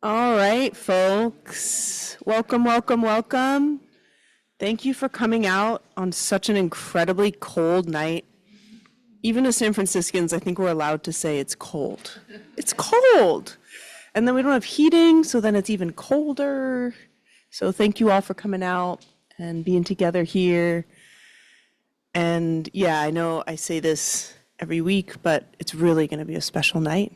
All right, folks. Welcome, welcome, welcome. Thank you for coming out on such an incredibly cold night. Even as San Franciscans, I think we're allowed to say it's cold. It's cold. And then we don't have heating, so then it's even colder. So thank you all for coming out and being together here. And yeah, I know I say this every week, but it's really going to be a special night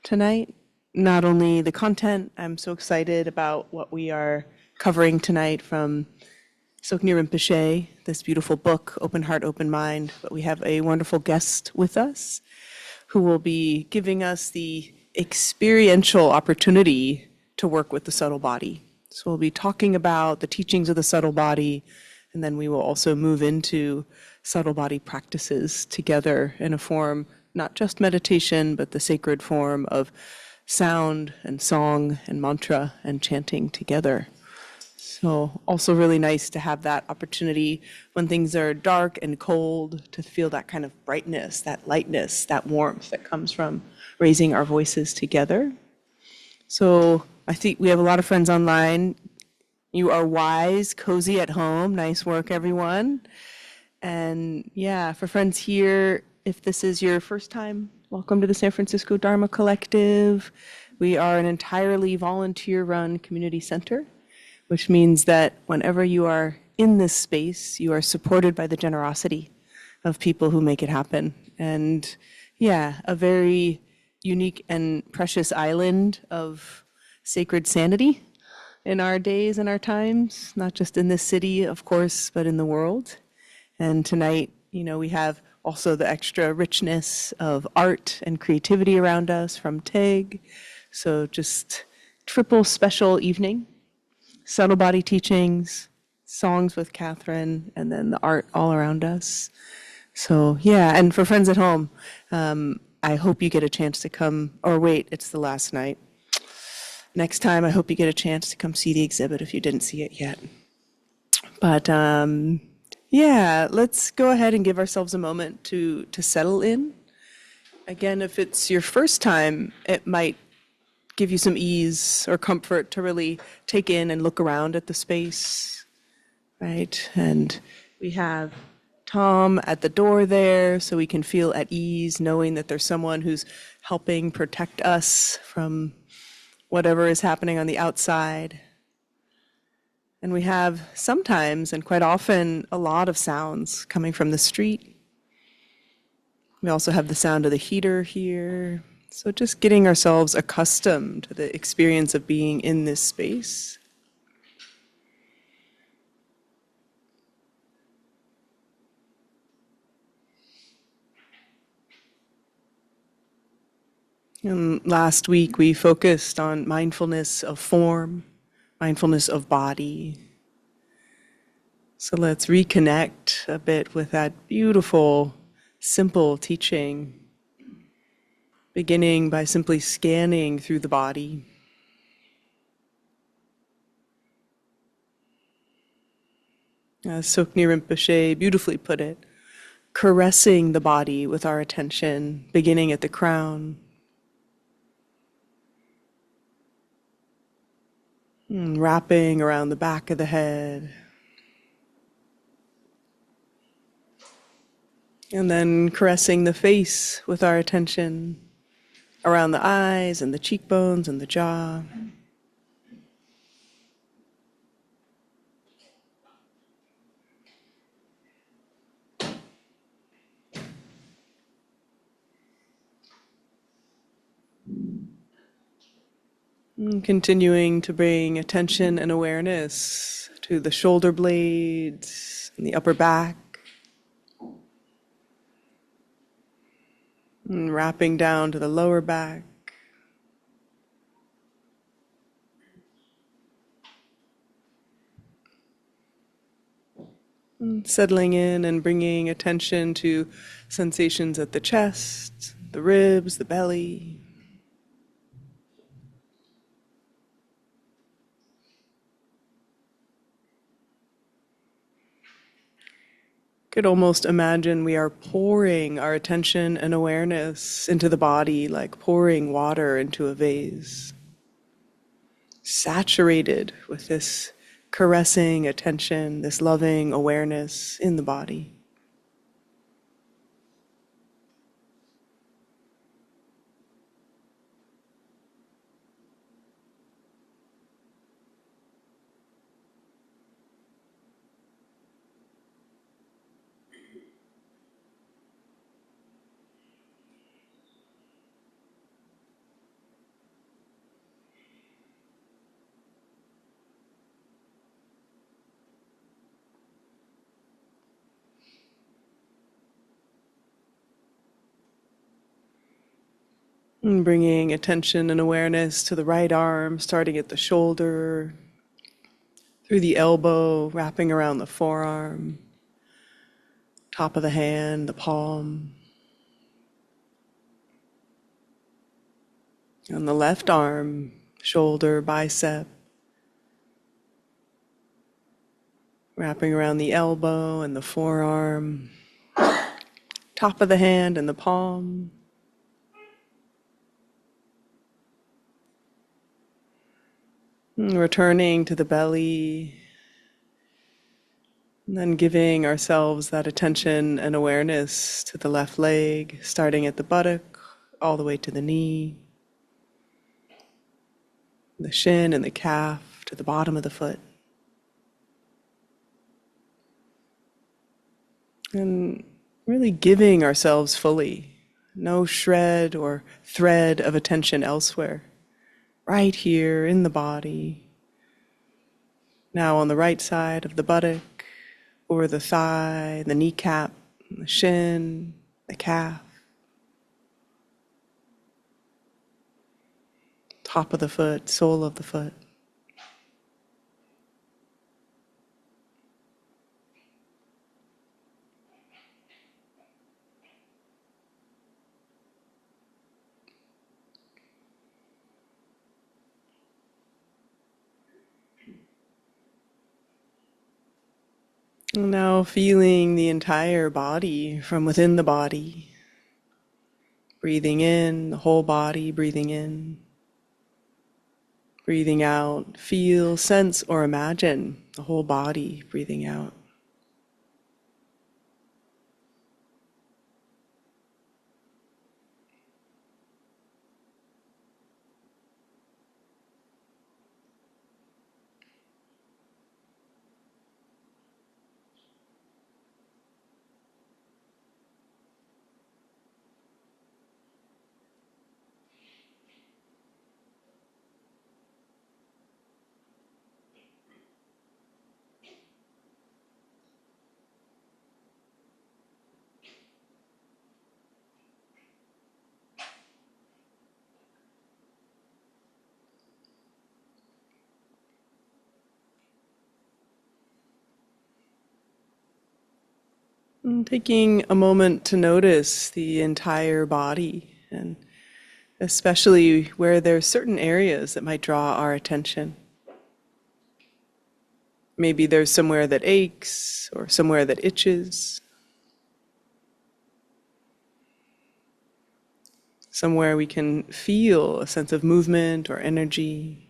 tonight. Not only the content, I'm so excited about what we are covering tonight from Tsoknyi Rinpoche, this beautiful book, Open Heart, Open Mind, but we have a wonderful guest with us who will be giving us the experiential opportunity to work with the subtle body. So we'll be talking about the teachings of the subtle body, and then we will also move into subtle body practices together in a form, not just meditation, but the sacred form of sound and song and mantra and chanting together. So also really nice to have that opportunity when things are dark and cold to feel that kind of brightness, that lightness, that warmth that comes from raising our voices together. So I think we have a lot of friends online. You are wise, cozy at home. Nice work, everyone. And yeah, for friends here, if this is your first time, welcome to the San Francisco Dharma Collective. We are an entirely volunteer-run community center, which means that whenever you are in this space, you are supported by the generosity of people who make it happen. And yeah, a very unique and precious island of sacred sanity in our days and our times, not just in this city, of course, but in the world. And tonight, we have also the extra richness of art and creativity around us from TIG. So just triple special evening. Subtle body teachings, songs with Kathryn, and then the art all around us. So yeah, and for friends at home, I hope you get a chance to come, or wait, it's the last night. Next time, I hope you get a chance to come see the exhibit if you didn't see it yet. But yeah, let's go ahead and give ourselves a moment to settle in. Again, if it's your first time, it might give you some ease or comfort to really take in and look around at the space, right? And we have Tom at the door there, so we can feel at ease knowing that there's someone who's helping protect us from whatever is happening on the outside. And we have sometimes, and quite often, a lot of sounds coming from the street. We also have the sound of the heater here. So just getting ourselves accustomed to the experience of being in this space. And last week we focused on mindfulness of form, mindfulness of body. So let's reconnect a bit with that beautiful, simple teaching, beginning by simply scanning through the body. As Tsoknyi Rinpoche beautifully put it, caressing the body with our attention, beginning at the crown, and wrapping around the back of the head, and then caressing the face with our attention around the eyes and the cheekbones and the jaw. And continuing to bring attention and awareness to the shoulder blades and the upper back. And wrapping down to the lower back. And settling in and bringing attention to sensations at the chest, the ribs, the belly. Could almost imagine we are pouring our attention and awareness into the body like pouring water into a vase. saturated with this caressing attention, this loving awareness in the body. And bringing attention and awareness to the right arm, starting at the shoulder, through the elbow, wrapping around the forearm, top of the hand, the palm. On the left arm, shoulder, bicep, wrapping around the elbow and the forearm, top of the hand and the palm. And returning to the belly, and then giving ourselves that attention and awareness to the left leg, starting at the buttock, all the way to the knee, the shin and the calf, to the bottom of the foot. And really giving ourselves fully, no shred or thread of attention elsewhere, right here in the body. Now on the right side of the buttock, or the thigh, the kneecap, the shin, the calf, top of the foot, sole of the foot. Now feeling the entire body from within the body. Breathing in, the whole body, breathing in. Breathing out, feel, sense, or imagine the whole body breathing out. And taking a moment to notice the entire body, and especially where there's certain areas that might draw our attention. Maybe there's somewhere that aches or somewhere that itches, somewhere we can feel a sense of movement or energy.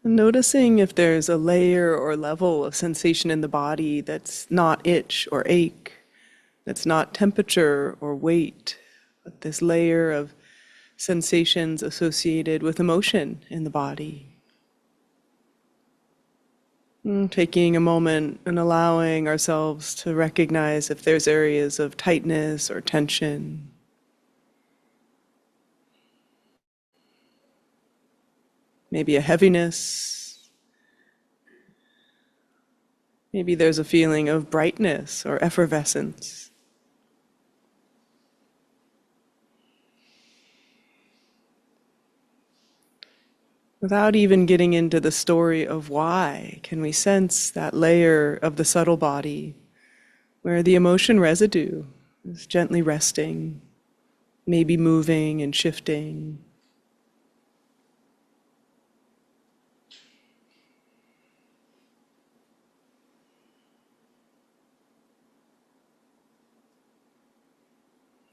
Noticing if there's a layer or level of sensation in the body that's not itch or ache, that's not temperature or weight, but this layer of sensations associated with emotion in the body. Taking a moment and allowing ourselves to recognize if there's areas of tightness or tension. Maybe a heaviness. Maybe there's a feeling of brightness or effervescence. Without even getting into the story of why, can we sense that layer of the subtle body where the emotion residue is gently resting, maybe moving and shifting.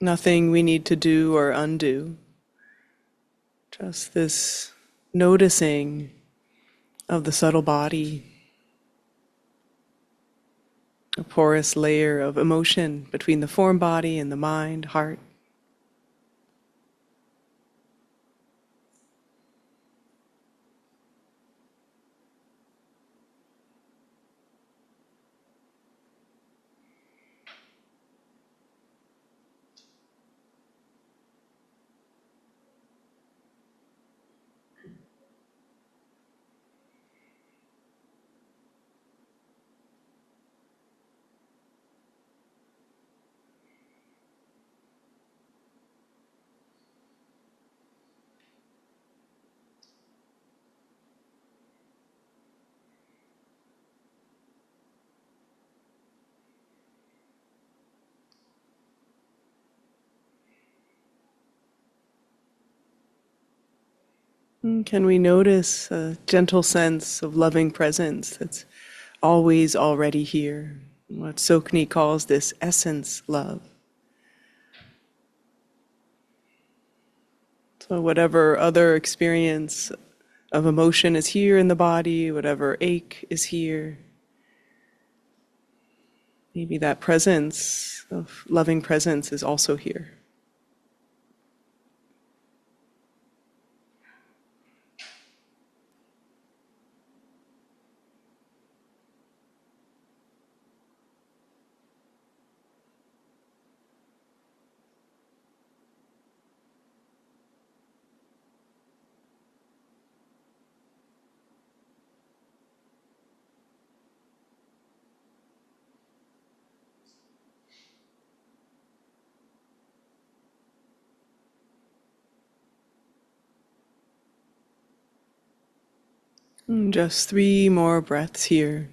Nothing we need to do or undo. Just this noticing of the subtle body, a porous layer of emotion between the form body and the mind, heart. Can we notice a gentle sense of loving presence that's always already here? What Tsoknyi calls this essence love. So whatever other experience of emotion is here in the body, whatever ache is here, maybe that presence of loving presence is also here. Just 3 more breaths here.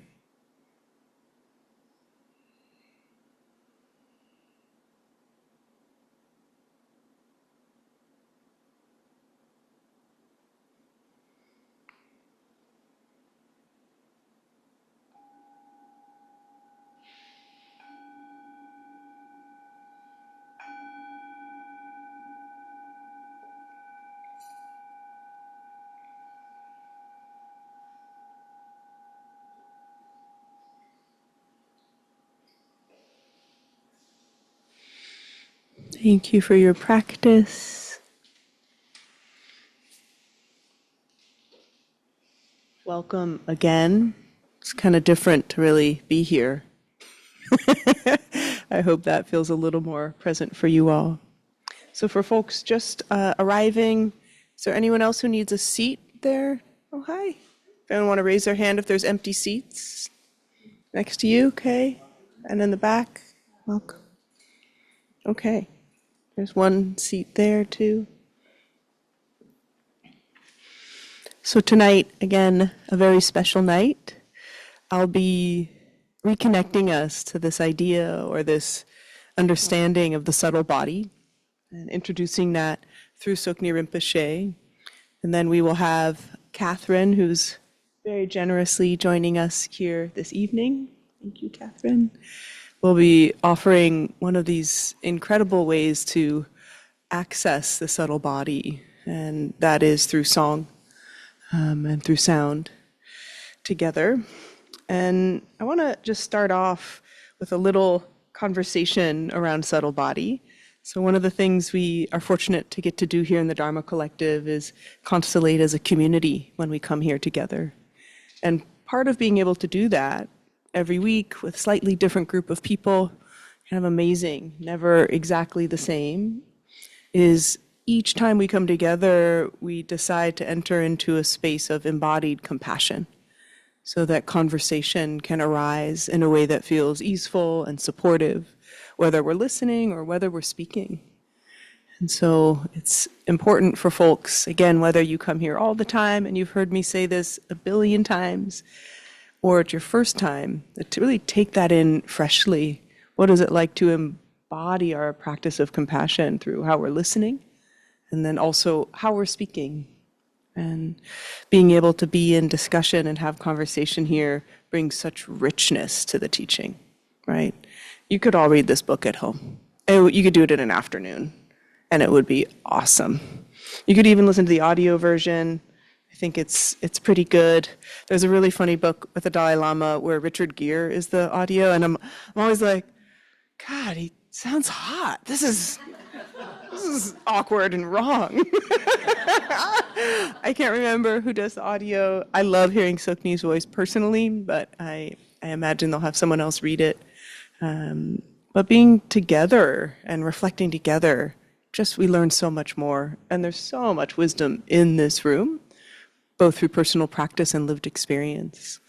Thank you for your practice. Welcome again. It's kind of different to really be here. I hope that feels a little more present for you all. So for folks just arriving, is there anyone else who needs a seat there? Oh, hi. If anyone want to raise their hand if there's empty seats next to you, okay? And in the back, welcome. Okay, there's one seat there too. So tonight, again, a very special night. I'll be reconnecting us to this idea or this understanding of the subtle body and introducing that through Tsoknyi Rinpoche. And then we will have Kathryn, who's very generously joining us here this evening. Thank you, Kathryn. We'll be offering one of these incredible ways to access the subtle body, and that is through song and through sound together. And I want to just start off with a little conversation around subtle body. So one of the things we are fortunate to get to do here in the Dharma Collective is constellate as a community when we come here together. And part of being able to do that every week with slightly different group of people, kind of amazing, never exactly the same, is each time we come together, we decide to enter into a space of embodied compassion so that conversation can arise in a way that feels easeful and supportive, whether we're listening or whether we're speaking. And so it's important for folks, again, whether you come here all the time and you've heard me say this a billion times, or it's your first time, to really take that in freshly. What is it like to embody our practice of compassion through how we're listening, and then also how we're speaking? And being able to be in discussion and have conversation here brings such richness to the teaching, right? You could all read this book at home. You could do it in an afternoon, and it would be awesome. You could even listen to the audio version. I think it's pretty good. There's a really funny book with the Dalai Lama where Richard Gere is the audio, and I'm always like, God, he sounds hot. This is awkward and wrong. I can't remember who does the audio. I love hearing Tsoknyi's voice personally, but I imagine they'll have someone else read it. But being together and reflecting together, we learn so much more. And there's so much wisdom in this room, both through personal practice and lived experience.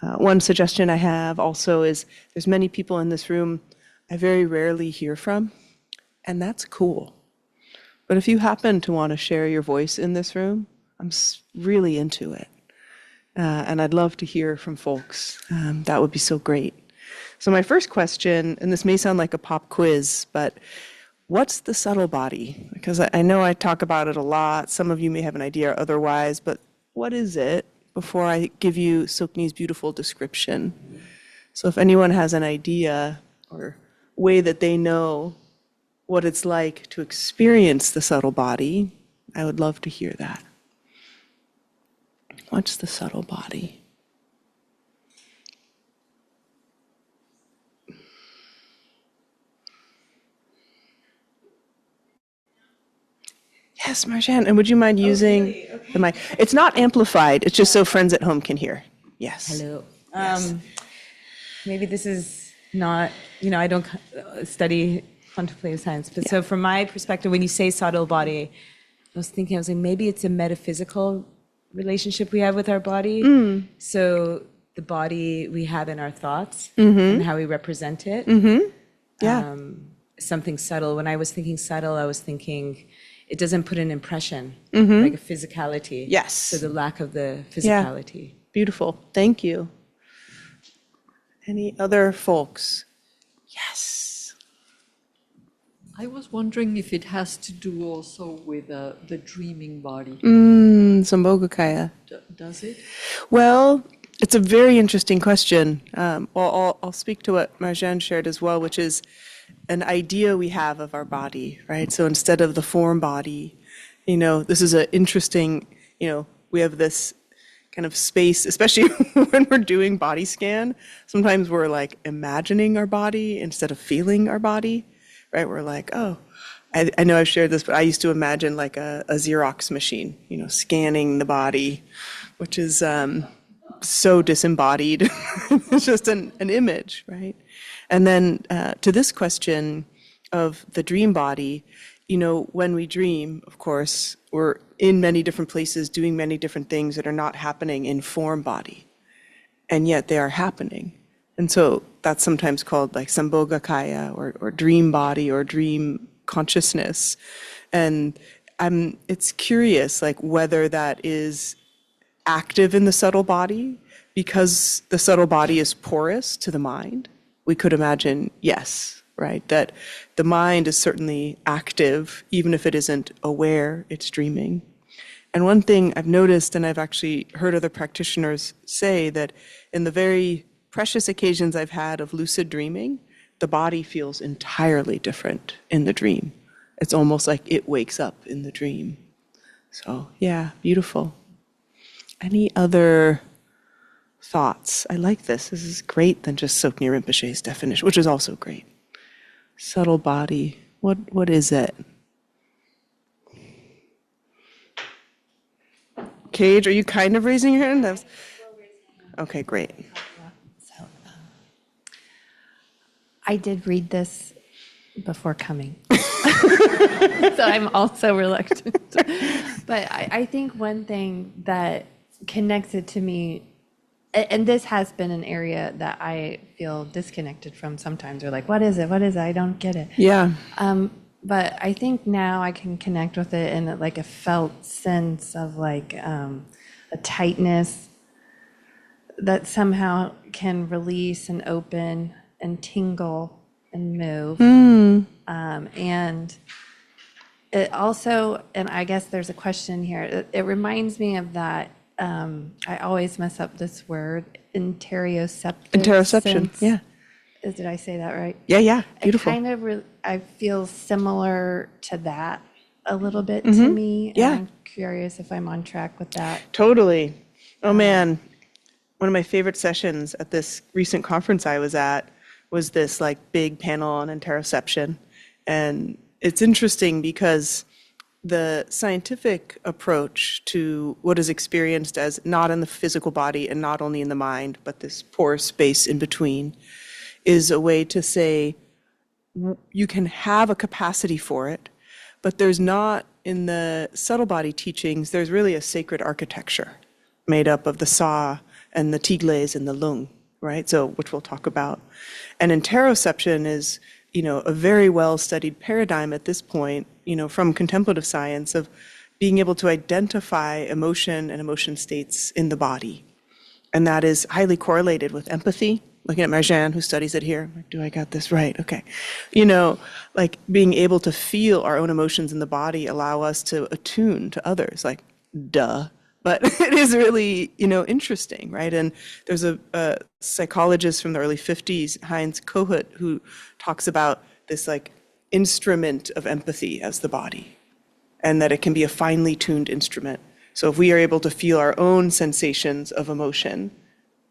One suggestion I have also is there's many people in this room I very rarely hear from, and that's cool. But if you happen to want to share your voice in this room, I'm really into it. And I'd love to hear from folks. That would be so great. So my first question, and this may sound like a pop quiz, but what's the subtle body? Because I know I talk about it a lot. Some of you may have an idea otherwise, but what is it before I give you Tsoknyi's beautiful description? So if anyone has an idea or way that they know what it's like to experience the subtle body, I would love to hear that. What's the subtle body? Yes, Marjan, and would you mind using the mic? It's not amplified, it's just so friends at home can hear. Yes. Hello. Yes. Maybe this is not, I don't study contemplative science, but so from my perspective, when you say subtle body, I was like, maybe it's a metaphysical relationship we have with our body. So the body we have in our thoughts and how we represent it. Something subtle. When I was thinking subtle, I was thinking it doesn't put an impression, like a physicality. Yes. So the lack of the physicality. Yeah. Beautiful. Thank you. Any other folks? Yes. I was wondering if it has to do also with the dreaming body. Sambhogakaya. Does it? Well, it's a very interesting question. I'll speak to what Marjan shared as well, which is an idea we have of our body, right? So instead of the form body, this is an interesting, we have this kind of space, especially when we're doing body scan. Sometimes we're like imagining our body instead of feeling our body, right? We're like, oh, I know I've shared this, but I used to imagine like a Xerox machine, scanning the body, which is so disembodied. It's just an image, right? And then to this question of the dream body, when we dream, of course, we're in many different places doing many different things that are not happening in form body, and yet they are happening. And so that's sometimes called like Sambhogakaya or dream body or dream consciousness. And it's curious, like whether that is active in the subtle body because the subtle body is porous to the mind. We could imagine, yes, right, that the mind is certainly active, even if it isn't aware it's dreaming. And one thing I've noticed, and I've actually heard other practitioners say, that in the very precious occasions I've had of lucid dreaming, the body feels entirely different in the dream. It's almost like it wakes up in the dream. So, yeah, beautiful. Any other thoughts? I like this. This is great than just Tsoknyi Rinpoche's definition, which is also great. Subtle body. What is it? Cage, are you kind of raising your hand? Okay, great. So, I did read this before coming. So I'm also reluctant. But I think one thing that connects it to me, and this has been an area that I feel disconnected from sometimes, or like, what is it? What is it? I don't get it. Yeah. but I think now I can connect with it in like a felt sense of like a tightness that somehow can release and open and tingle and move. And it also, and I guess there's a question here, it reminds me of that, I always mess up this word, interoception. Interoception, yeah. Did I say that right? Yeah, beautiful. It kind of, I feel similar to that a little bit to me. And Yeah. I'm curious if I'm on track with that. Totally. Oh man, one of my favorite sessions at this recent conference I was at was this like big panel on interoception. And it's interesting because the scientific approach to what is experienced as not in the physical body and not only in the mind, but this porous space in between, is a way to say you can have a capacity for it, but there's not, in the subtle body teachings, there's really a sacred architecture made up of the Sa and the Tigles and the Lung, right? So, which we'll talk about. And interoception is, a very well-studied paradigm at this point, from contemplative science of being able to identify emotion and emotion states in the body. And that is highly correlated with empathy. Looking at Marjan, who studies it here. Like, do I got this right? Okay. Like being able to feel our own emotions in the body allow us to attune to others. Like, duh. But it is really, interesting, right? And there's a psychologist from the early 50s, Heinz Kohut, who talks about this like instrument of empathy as the body, and that it can be a finely tuned instrument. So if we are able to feel our own sensations of emotion,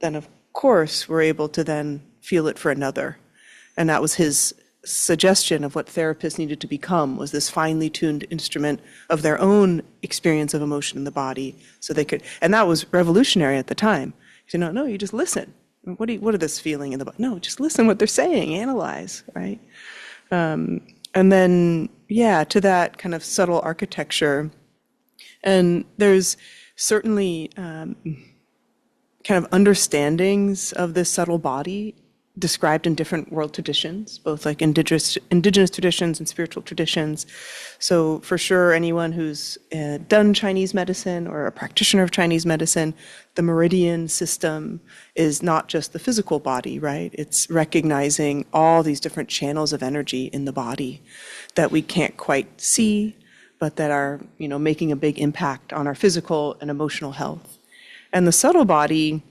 then of course we're able to then feel it for another. And that was his suggestion of what therapists needed to become, was this finely tuned instrument of their own experience of emotion in the body, so they could, and that was revolutionary at the time. He said, no, you just listen. What are this feeling in the body? No, just listen what they're saying, analyze, right? And then, to that kind of subtle architecture. And there's certainly kind of understandings of this subtle body described in different world traditions, both like indigenous traditions and spiritual traditions. So for sure, anyone who's done Chinese medicine or a practitioner of Chinese medicine, the meridian system is not just the physical body, right? It's recognizing all these different channels of energy in the body that we can't quite see, but that are, making a big impact on our physical and emotional health. And the subtle body,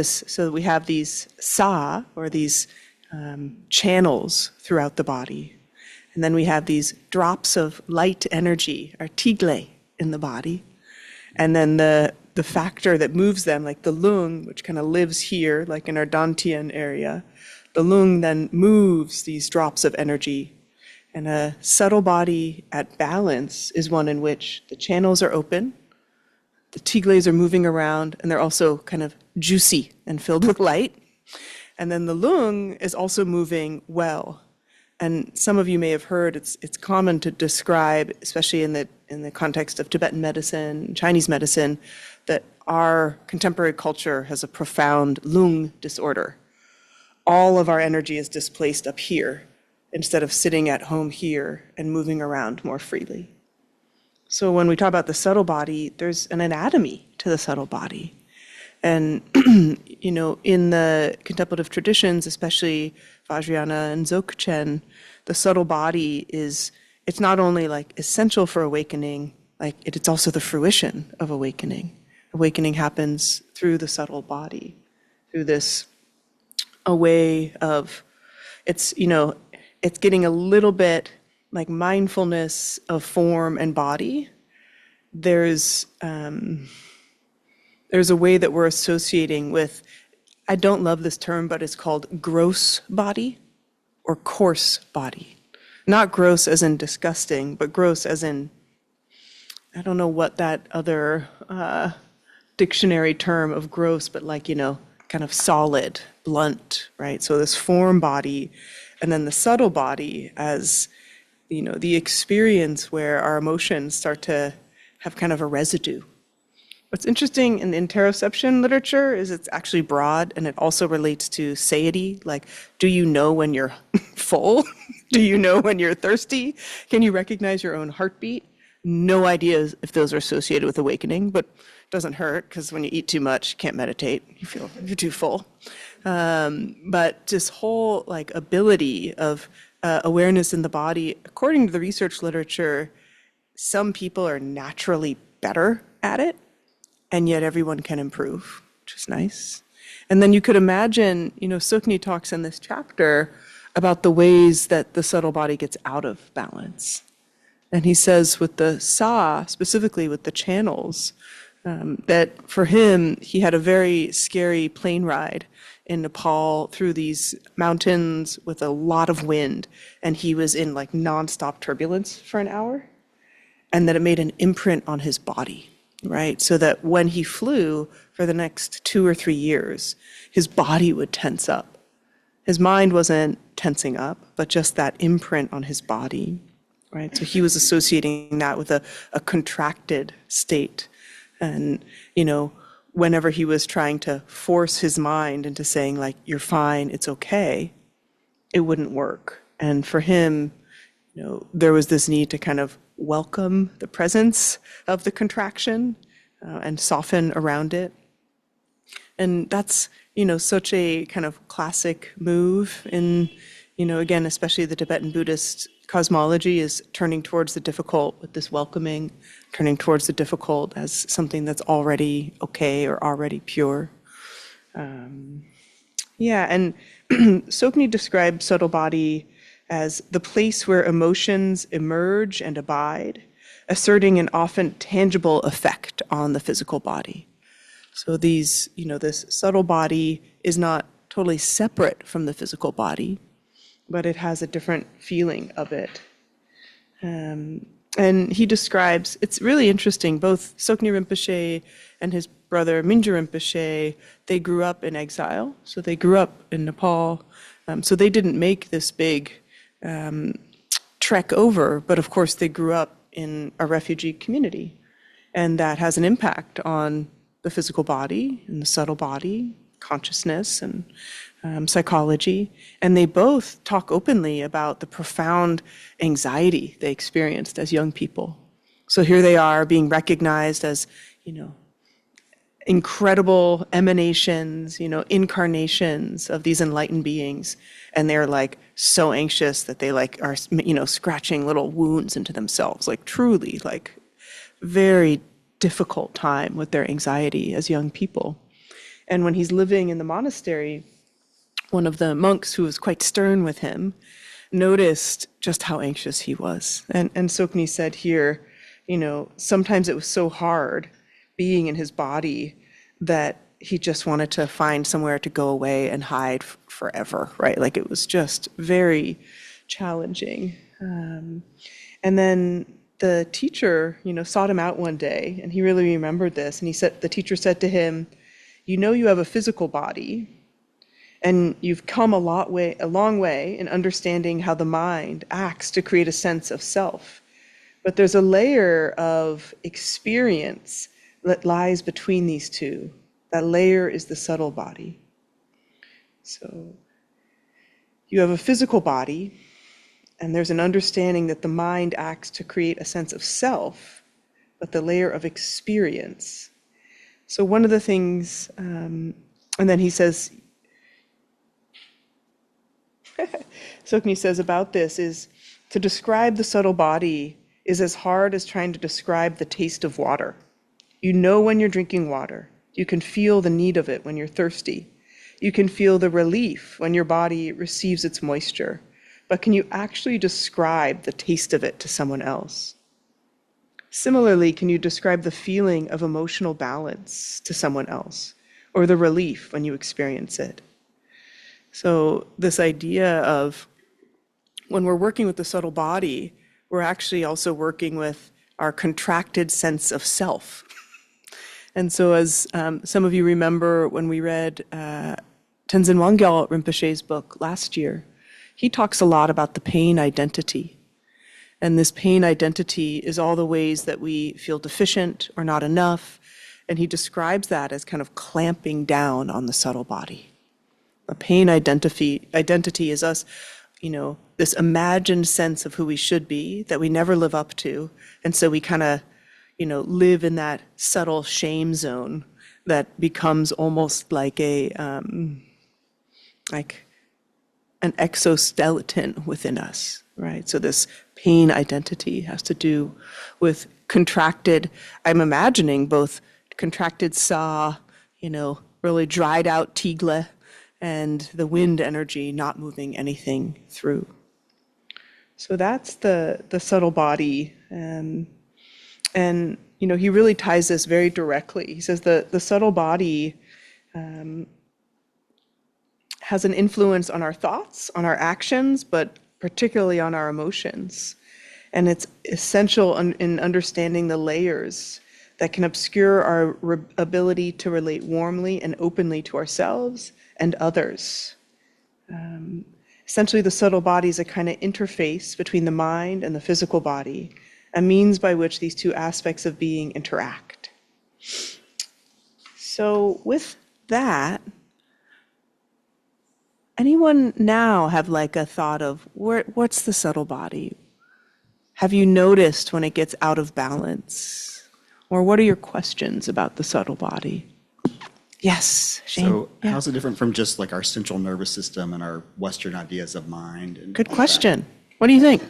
so we have these Sa, or these channels throughout the body. And then we have these drops of light energy, or Tigle, in the body. And then the factor that moves them, like the Lung, which kind of lives here, like in our Dantian area, the Lung then moves these drops of energy. And a subtle body at balance is one in which the channels are open, the Tigles are moving around, and they're also kind of juicy and filled with light. And then the Lung is also moving well. And some of you may have heard, it's common to describe, especially in the context of Tibetan medicine, Chinese medicine, that our contemporary culture has a profound Lung disorder. All of our energy is displaced up here instead of sitting at home here and moving around more freely. So when we talk about the subtle body, there's an anatomy to the subtle body. And, in the contemplative traditions, especially Vajrayana and Dzogchen, the subtle body it's not only like essential for awakening, like it's also the fruition of awakening. Awakening happens through the subtle body, through this, a way of, it's getting a little bit like mindfulness of form and body. There's a way that we're associating with, I don't love this term, but it's called gross body or coarse body. Not gross as in disgusting, but gross as in, I don't know what that other dictionary term of gross, but like, kind of solid, blunt, right? So this form body, and then the subtle body as, the experience where our emotions start to have kind of a residue. What's interesting in the interoception literature is it's actually broad and it also relates to satiety. Like, do you know when you're full? Do you know when you're thirsty? Can you recognize your own heartbeat? No idea if those are associated with awakening, but it doesn't hurt because when you eat too much, you can't meditate. You feel you're too full. But this whole like ability of awareness in the body, according to the research literature, some people are naturally better at it, and yet everyone can improve, which is nice. And then you could imagine, Tsoknyi talks in this chapter about the ways that the subtle body gets out of balance. And he says with the sa, specifically with the channels, that for him, he had a very scary plane ride in Nepal through these mountains with a lot of wind, and he was in like nonstop turbulence for an hour, and that it made an imprint on his body, right? So that when he flew for the next 2 or 3 years, his body would tense up. His mind wasn't tensing up, but just that imprint on his body, right? So he was associating that with a contracted state. And, whenever he was trying to force his mind into saying, like, you're fine, it's okay, it wouldn't work. And for him, there was this need to kind of welcome the presence of the contraction and soften around it. And that's, such a kind of classic move in, again, especially the Tibetan Buddhist cosmology is turning towards the difficult with this welcoming, turning towards the difficult as something that's already okay or already pure. And Tsoknyi described subtle body as the place where emotions emerge and abide, asserting an often tangible effect on the physical body. So these, this subtle body is not totally separate from the physical body, but it has a different feeling of it. And he describes, it's really interesting, both Tsoknyi Rinpoche and his brother Mingyur Rinpoche, they grew up in exile. So they grew up in Nepal. So they didn't make this big trek over, but of course they grew up in a refugee community. And that has an impact on the physical body and the subtle body, consciousness and psychology. And they both talk openly about the profound anxiety they experienced as young people. So here they are being recognized as, incredible emanations, incarnations of these enlightened beings. And they're like so anxious that they like are, scratching little wounds into themselves, like truly like very difficult time with their anxiety as young people. And when he's living in the monastery, one of the monks who was quite stern with him noticed just how anxious he was. And Tsoknyi said here, sometimes it was so hard being in his body that he just wanted to find somewhere to go away and hide forever, right? Like it was just very challenging. And then the teacher, sought him out one day, and he really remembered this. And the teacher said to him, you have a physical body, and you've come a long way in understanding how the mind acts to create a sense of self. But there's a layer of experience that lies between these two. That layer is the subtle body. So you have a physical body, and there's an understanding that the mind acts to create a sense of self, but the layer of experience. So one of the things, and then he says, Tsoknyi says about this is to describe the subtle body is as hard as trying to describe the taste of water. You know when you're drinking water. You can feel the need of it when you're thirsty. You can feel the relief when your body receives its moisture. But can you actually describe the taste of it to someone else? Similarly, can you describe the feeling of emotional balance to someone else, or the relief when you experience it? So this idea of when we're working with the subtle body, we're actually also working with our contracted sense of self. And so as some of you remember when we read Tenzin Wangyal Rinpoche's book last year, he talks a lot about the pain identity. And this pain identity is all the ways that we feel deficient or not enough, And he describes that as kind of clamping down on the subtle body. A pain identity is us, this imagined sense of who we should be that we never live up to. And so we kind of, live in that subtle shame zone that becomes almost like an exoskeleton within us, right? So this pain identity has to do with contracted, I'm imagining both contracted sa, really dried out tigle, and the wind energy not moving anything through. So that's the subtle body. And he really ties this very directly. He says the subtle body has an influence on our thoughts, on our actions, but particularly on our emotions. And it's essential in understanding the layers that can obscure our ability to relate warmly and openly to ourselves and others. Essentially, the subtle body is a kind of interface between the mind and the physical body, a means by which these two aspects of being interact. So with that, anyone now have like a thought of what's the subtle body? Have you noticed when it gets out of balance? Or what are your questions about the subtle body? Yes, Shane. So how's it different from just like our central nervous system and our Western ideas of mind? And Good question. What do you think?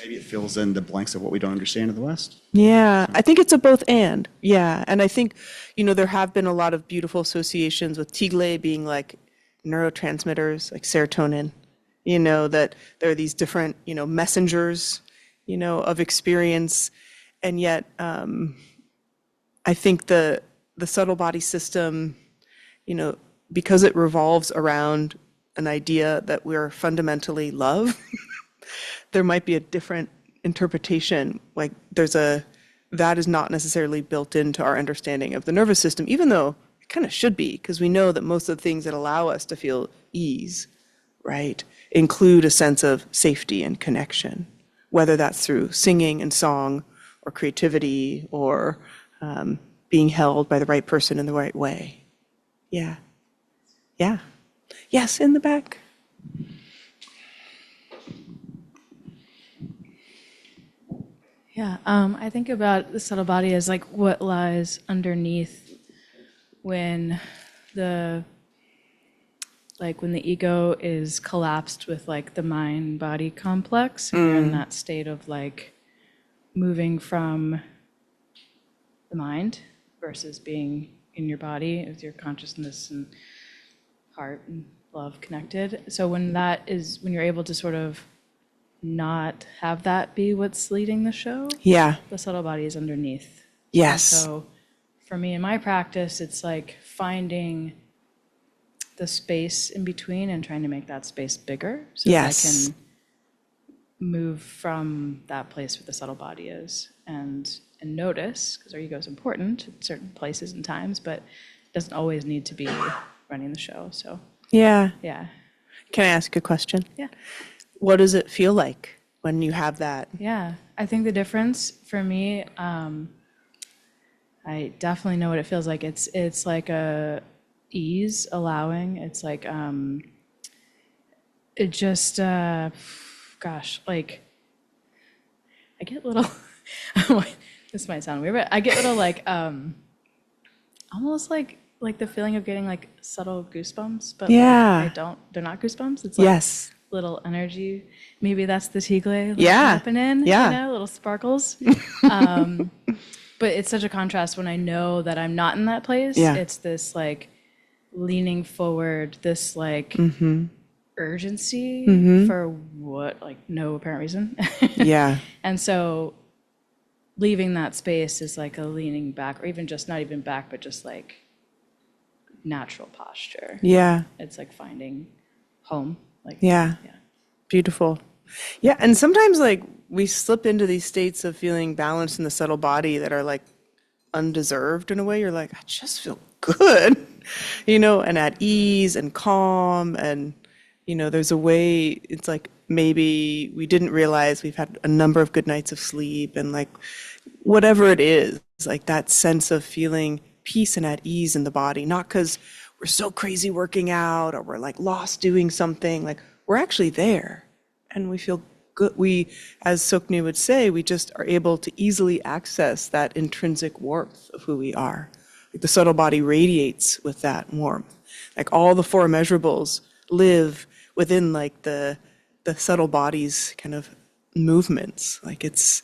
maybe it fills in the blanks of what we don't understand in the West. Yeah, I think it's a both and. Yeah, and I think, there have been a lot of beautiful associations with Tigle being like neurotransmitters, like serotonin, that there are these different, messengers, of experience. And yet, I think the subtle body system, because it revolves around an idea that we're fundamentally love, there might be a different interpretation. Like that is not necessarily built into our understanding of the nervous system, even though it kind of should be, because we know that most of the things that allow us to feel ease, right, include a sense of safety and connection, whether that's through singing and song or creativity or being held by the right person in the right way. Yeah. Yeah. Yes, in the back. Yeah, I think about the subtle body as like what lies underneath when the ego is collapsed with like the mind-body complex, and you're in that state of like moving from the mind versus being in your body with your consciousness and heart and love connected. So when you're able to sort of not have that be what's leading the show, Yeah. the subtle body is underneath. Yes. And so for me in my practice, it's like finding the space in between and trying to make that space bigger so Yes. that I can move from that place where the subtle body is and notice, because our ego is important at certain places and times, but it doesn't always need to be running the show. So Yeah. yeah. Can I ask a question? Yeah. What does it feel like when you have that? Yeah, I think the difference for me, I definitely know what it feels like. It's like a ease, allowing. It's like it just like I get little. This might sound weird, but I get little like almost like the feeling of getting like subtle goosebumps, but Yeah. like, they're not goosebumps. It's like Yes. little energy. Maybe that's the Tigle Yeah. happening, Yeah. little sparkles. But it's such a contrast when I know that I'm not in that place. Yeah. It's this like leaning forward, this like urgency for what, like no apparent reason. Yeah. And so leaving that space is like a leaning back, or even just not even back, but just like natural posture. Yeah. It's like finding home. Like Yeah. yeah. Beautiful. Yeah. And sometimes like we slip into these states of feeling balanced in the subtle body that are like undeserved in a way. You're like, I just feel good, and at ease and calm. And, there's a way it's like maybe we didn't realize we've had a number of good nights of sleep and like whatever it is, It's like that sense of feeling peace and at ease in the body, not because we're so crazy working out or we're like lost doing something. Like we're actually there and we feel good. We, as Tsoknyi would say, we just are able to easily access that intrinsic warmth of who we are. Like the subtle body radiates with that warmth. Like all the four immeasurables live within like the subtle body's kind of movements. Like it's,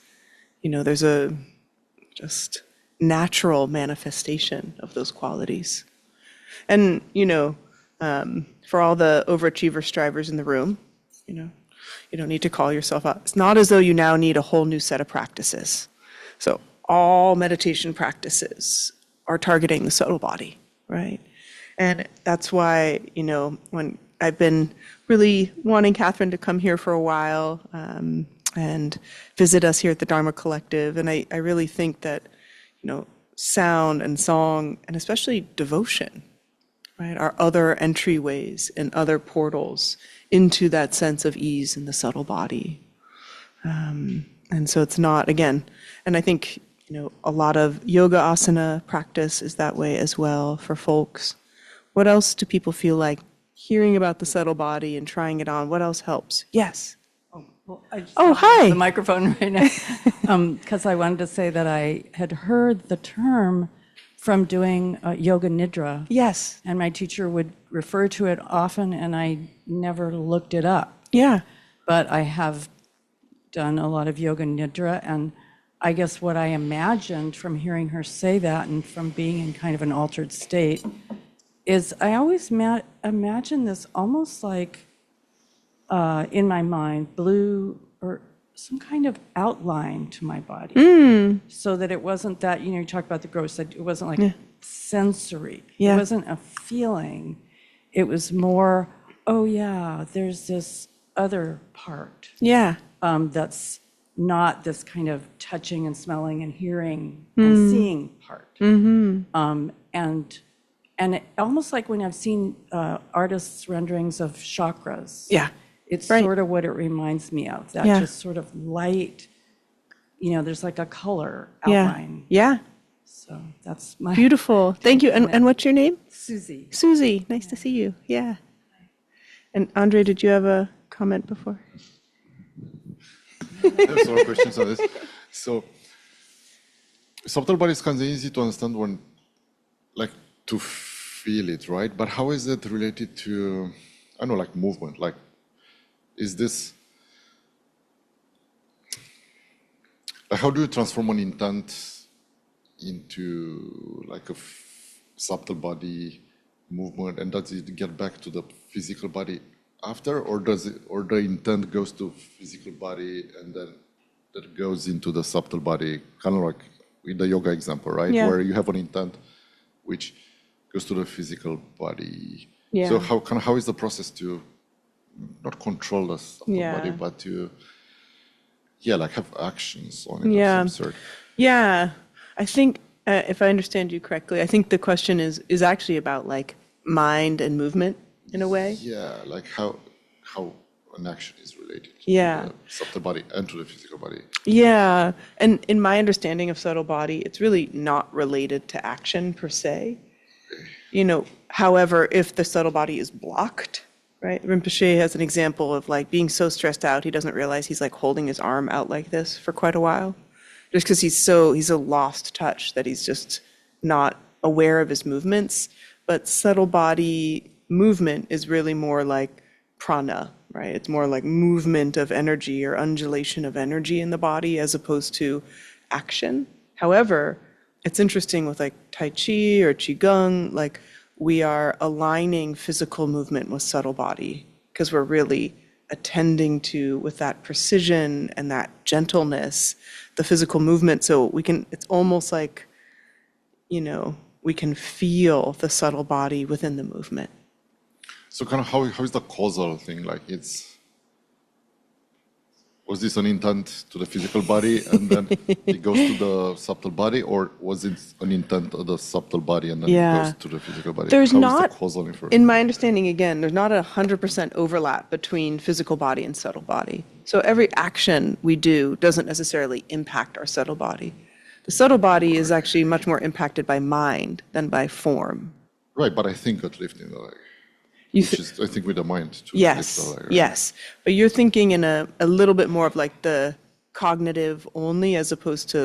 there's a just natural manifestation of those qualities. And, for all the overachiever strivers in the room, you don't need to call yourself out. It's not as though you now need a whole new set of practices. So all meditation practices are targeting the subtle body, right? And that's why, when I've been really wanting Kathryn to come here for a while and visit us here at the Dharma Collective. And I really think that, sound and song, and especially devotion, right, are other entryways and other portals into that sense of ease in the subtle body. And so it's not, again, and I think, a lot of yoga asana practice is that way as well for folks. What else do people feel like hearing about the subtle body and trying it on? What else helps? Yes. Well, I just Oh, don't have hi. the microphone right now, because I wanted to say that I had heard the term from doing yoga nidra, Yes. and my teacher would refer to it often, and I never looked it up. Yeah. But I have done a lot of yoga nidra, and I guess what I imagined from hearing her say that and from being in kind of an altered state is I always imagine this almost like, in my mind, blue or some kind of outline to my body, so that it wasn't that, you talk about the gross, that it wasn't like sensory. Yeah. It wasn't a feeling. It was more, oh yeah, there's this other part Yeah. that's not this kind of touching and smelling and hearing and seeing part. And it, almost like when I've seen artists' renderings of chakras. Yeah. It's Right. sort of what it reminds me of, that Yeah. just sort of light, there's like a color Yeah. outline. Yeah. So that's my. Beautiful. Thank you. And what's your name? Susie. Susie. Nice to see you. Yeah. And Andre, did you have a comment before? There's several questions on this. So, subtle body is kind of easy to understand when, like, to feel it, right? But how is it related to, I don't know, like movement? Like, is this, like, how do you transform an intent into like a subtle body movement, and does it get back to the physical body after, or does it, or the intent goes to physical body and then that goes into the subtle body, kind of like with the yoga example, right? Yeah. Where you have an intent which goes to the physical body. Yeah. So how is the process to not control the subtle Yeah. body, but to like have actions on it Yeah. of some sort? Yeah. I think, if I understand you correctly, I think the question is actually about like mind and movement in a way. Yeah, like how an action is related Yeah. to the subtle body and to the physical body. Yeah. And in my understanding of subtle body, it's really not related to action per se. However, if the subtle body is blocked, right? Rinpoche has an example of like being so stressed out, he doesn't realize he's like holding his arm out like this for quite a while. Just because he's a lost touch that he's just not aware of his movements. But subtle body movement is really more like prana, right? It's more like movement of energy or undulation of energy in the body as opposed to action. However, it's interesting with like Tai Chi or Qigong, like we are aligning physical movement with subtle body because we're really attending to, with that precision and that gentleness, the physical movement. So it's almost like, we can feel the subtle body within the movement. So kind of how is the causal thing? Like was this an intent to the physical body and then it goes to the subtle body, or was it an intent of the subtle body and then Yeah. it goes to the physical body? There's How is not, the causal information? in my understanding, again, there's not 100% overlap between physical body and subtle body. So every action we do doesn't necessarily impact our subtle body. The subtle body is actually much more impacted by mind than by form. Right, but I think at lifting the leg, You which is, I think, with the mind to lift the Yes, leg. Right? yes. But you're thinking in a little bit more of like the cognitive only, as opposed to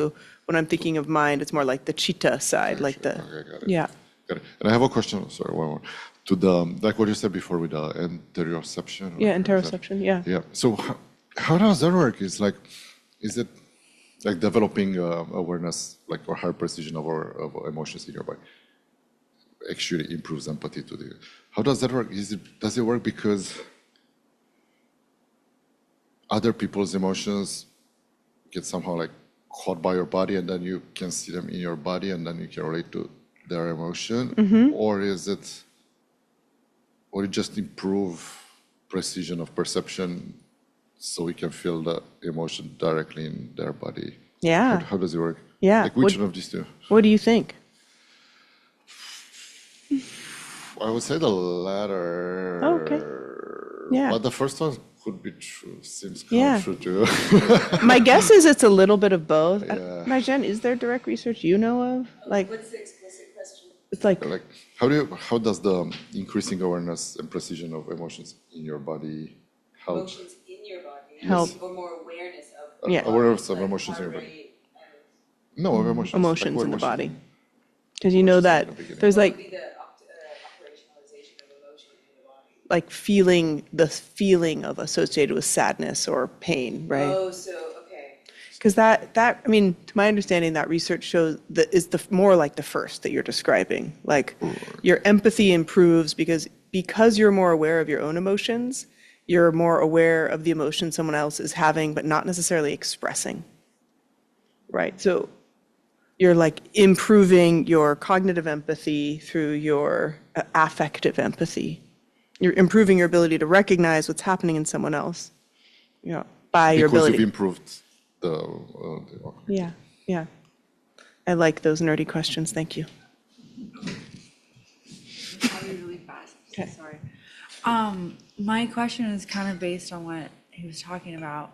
when I'm thinking of mind, it's more like the chitta side, like the, Okay, got it. yeah. Got it. And I have a question, sorry, one more. To the, like what you said before with the interoception. or Yeah, what is that? interoception, yeah. Yeah, so how does that work? Is it like developing awareness, like or higher precision of our emotions in your body? Actually improves empathy to the, how does that work? Does it work because other people's emotions get somehow like caught by your body and then you can see them in your body and then you can relate to their emotion? Or is it, or it just improve precision of perception so we can feel the emotion directly in their body? Yeah. How does it work? Yeah. Like which one of these two? What do you think? I would say the latter. Oh, okay. Yeah. But the first one could be true. Seems kind Yeah. of true too. My guess is it's a little bit of both. Yeah. Majen, is there direct research you know of? Like, What's the explicit question? it's like, Like, how does the increasing awareness and precision of emotions in your body help? Emotions in your body. Help. Or more awareness of. Yeah. Awareness of emotions in your body. No, of emotions. emotions Like in the what body. Because you know that there's like, The operationalization of emotion in the body. like feeling, the feeling of associated with sadness or pain, right? Oh, so, okay. Because I mean, to my understanding, that research shows that is the more like the first that you're describing. Like your empathy improves because you're more aware of your own emotions, you're more aware of the emotion someone else is having, but not necessarily expressing. Right. So you're like improving your cognitive empathy through your affective empathy. You're improving your ability to recognize what's happening in someone else. Yeah. By your Because ability. you've improved the Yeah, yeah. I like those nerdy questions. Thank you. I'll be really fast. Okay. Sorry. My question is kind of based on what he was talking about.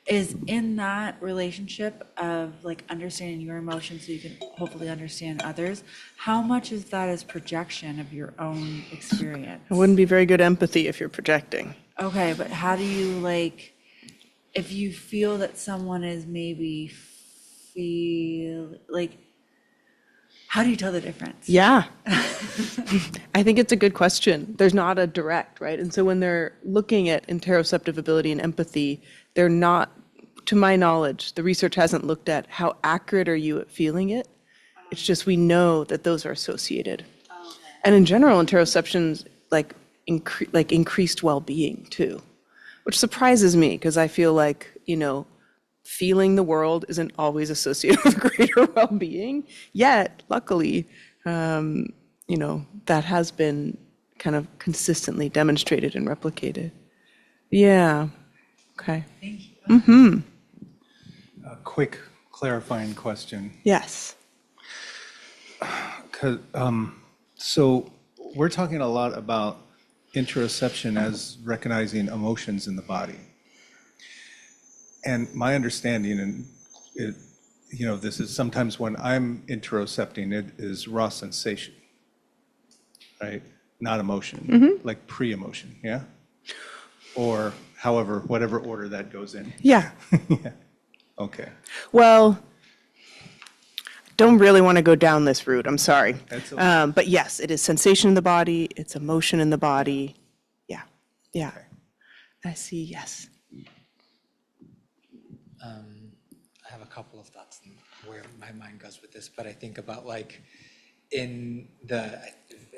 Is in that relationship of like understanding your emotions so you can hopefully understand others, how much is that as projection of your own experience? It wouldn't be very good empathy if you're projecting. Okay, but how do you like, if you feel that someone is maybe feel like, how do you tell the difference? Yeah. I think it's a good question. There's not a direct, right? And so when they're looking at interoceptive ability and empathy, they're not, to my knowledge, the research hasn't looked at how accurate are you at feeling it. It's just we know that those are associated. And in general, interoception's like increased well-being too, which surprises me because I feel like, feeling the world isn't always associated with greater well-being. Yet, luckily, that has been kind of consistently demonstrated and replicated. Yeah. Okay. Thank you. A quick clarifying question. Yes. So we're talking a lot about interoception as recognizing emotions in the body. And my understanding, and this is sometimes when I'm interocepting, it is raw sensation, right? Not emotion, like pre-emotion, yeah? Or however, whatever order that goes in. Yeah. Yeah. Okay. Well, don't really want to go down this route. I'm sorry. That's okay. But yes, it is sensation in the body. It's emotion in the body. Yeah. Yeah. Okay. I see. Yes. I have a couple of thoughts on where my mind goes with this, but I think about like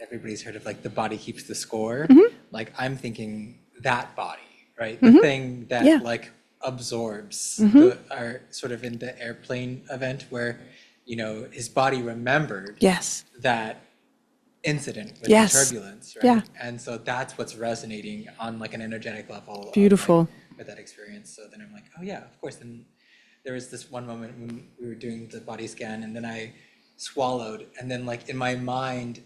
everybody's heard of like the body keeps the score. Like I'm thinking that body, right? The thing that Yeah. like absorbs our sort of in the airplane event where, his body remembered Yes. that incident with Yes. the turbulence, right? Yeah. And so that's what's resonating on like an energetic level. Beautiful. With that experience. So then I'm like, oh yeah, of course. And there was this one moment when we were doing the body scan and then I swallowed and then like in my mind,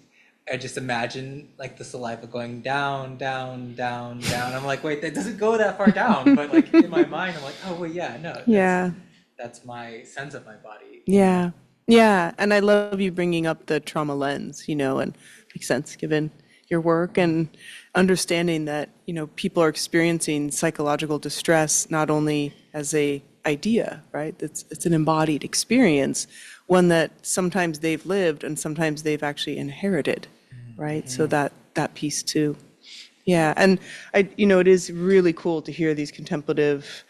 I just imagine like the saliva going down, down, down, down. I'm like, wait, that doesn't go that far down. But like in my mind, I'm like, oh, well, yeah, no. Yeah. That's my sense of my body. Yeah. Yeah, and I love you bringing up the trauma lens, and makes sense given your work and understanding that, people are experiencing psychological distress not only as a idea, right? It's an embodied experience, one that sometimes they've lived and sometimes they've actually inherited, right? So that piece too. Yeah, and it is really cool to hear these contemplative,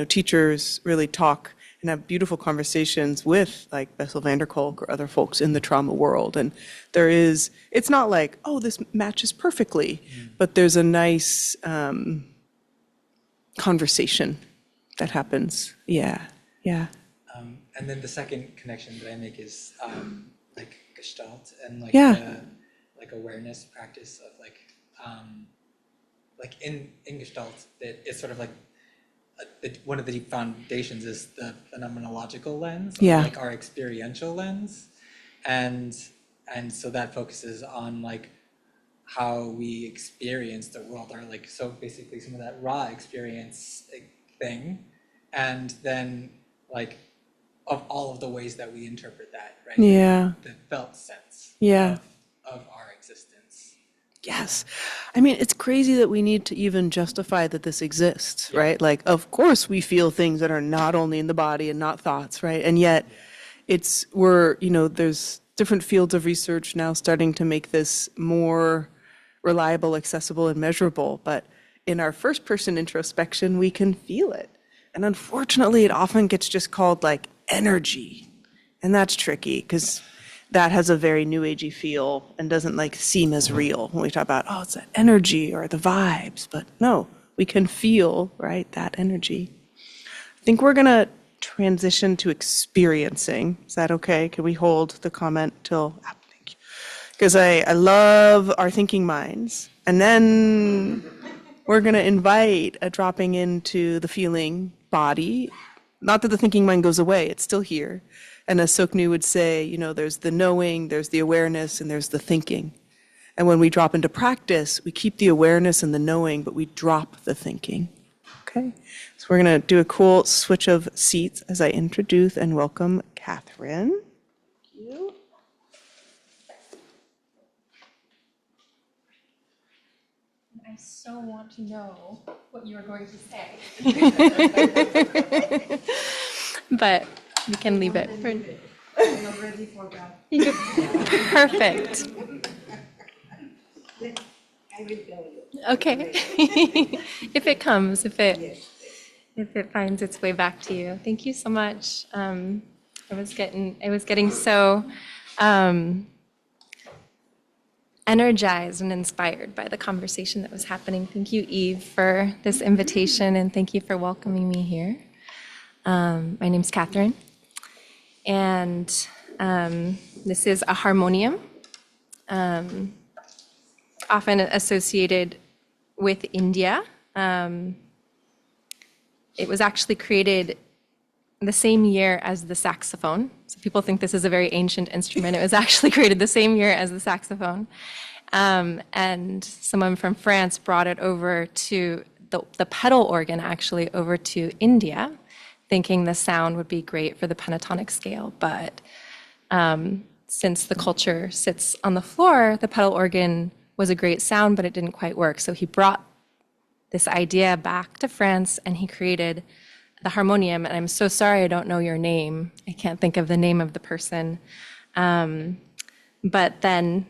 teachers really talk and have beautiful conversations with like Bessel van der Kolk or other folks in the trauma world. And it's not like, oh, this matches perfectly, but there's a nice conversation that happens. Yeah, yeah. And then the second connection that I make is like Gestalt and like Yeah. like awareness practice of like in Gestalt that it's sort of like one of the deep foundations is the phenomenological lens, Yeah. like our experiential lens, and so that focuses on like how we experience the world, or like so basically some of that raw experience thing, and then like of all of the ways that we interpret that, right? Yeah. The felt sense Yeah. of our existence. Yes. I mean, it's crazy that we need to even justify that this exists, right? Like, of course we feel things that are not only in the body and not thoughts, right? And yet there's different fields of research now starting to make this more reliable, accessible, and measurable. But in our first person introspection, we can feel it. And unfortunately, it often gets just called like energy. And that's tricky because that has a very new agey feel and doesn't like seem as real when we talk about, oh, it's that energy or the vibes. But no, we can feel, right, that energy. I think we're going to transition to experiencing. Is that okay? Can we hold the comment till, thank you. Because I love our thinking minds. And then we're going to invite a dropping into the feeling body. Not that the thinking mind goes away, it's still here. And as Tsoknyi would say, there's the knowing, there's the awareness, and there's the thinking. And when we drop into practice, we keep the awareness and the knowing, but we drop the thinking. Okay? So we're going to do a cool switch of seats as I introduce and welcome Kathryn. I so want to know what you're going to say. But we can leave it for. I'm ready for that. Perfect. I will tell you. Okay. If it comes, if it finds its way back to you. Thank you so much. I was getting so energized and inspired by the conversation that was happening. Thank you, Eve, for this invitation, and thank you for welcoming me here. My name's Kathryn, and this is a harmonium, often associated with India. It was actually created the same year as the saxophone. So people think this is a very ancient instrument. It was actually created the same year as the saxophone. And someone from France brought it over to the pedal organ, actually, over to India, thinking the sound would be great for the pentatonic scale. But since the culture sits on the floor, the pedal organ was a great sound, but it didn't quite work. So he brought this idea back to France, and he created the harmonium. And I'm so sorry I don't know your name. I can't think of the name of the person. But then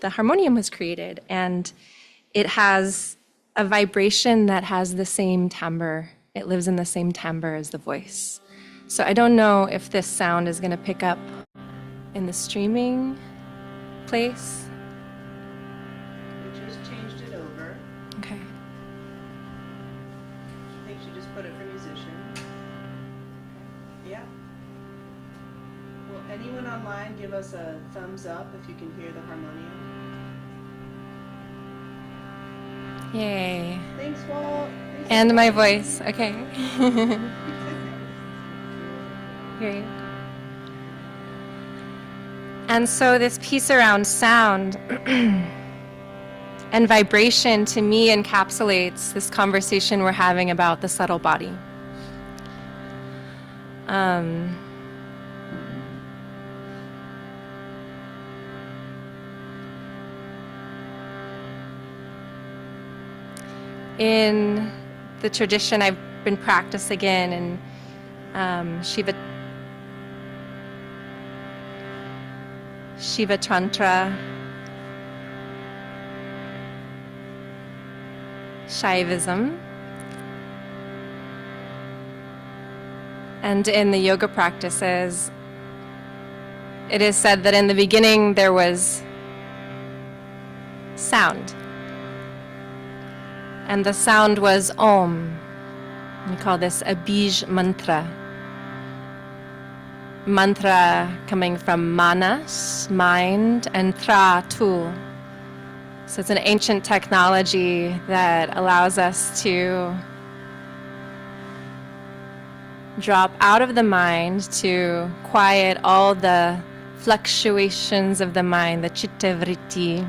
the harmonium was created, and it has a vibration that has the same timbre. It lives in the same timbre as the voice. So I don't know if this sound is going to pick up in the streaming place. We just changed it over. Okay. I think she just put it for musician. Yeah. Will anyone online give us a thumbs up if you can hear the harmonium? Yay. Thanks, Walt. And my voice. Okay. Great. And so this piece around sound and vibration to me encapsulates this conversation we're having about the subtle body. in the tradition I've been practicing in, Shiva Tantra, Shaivism, and in the yoga practices, it is said that in the beginning there was sound. And the sound was Om. We call this a Bij mantra. Mantra coming from manas, mind, and tra, tool. So it's an ancient technology that allows us to drop out of the mind, to quiet all the fluctuations of the mind, the citta vritti,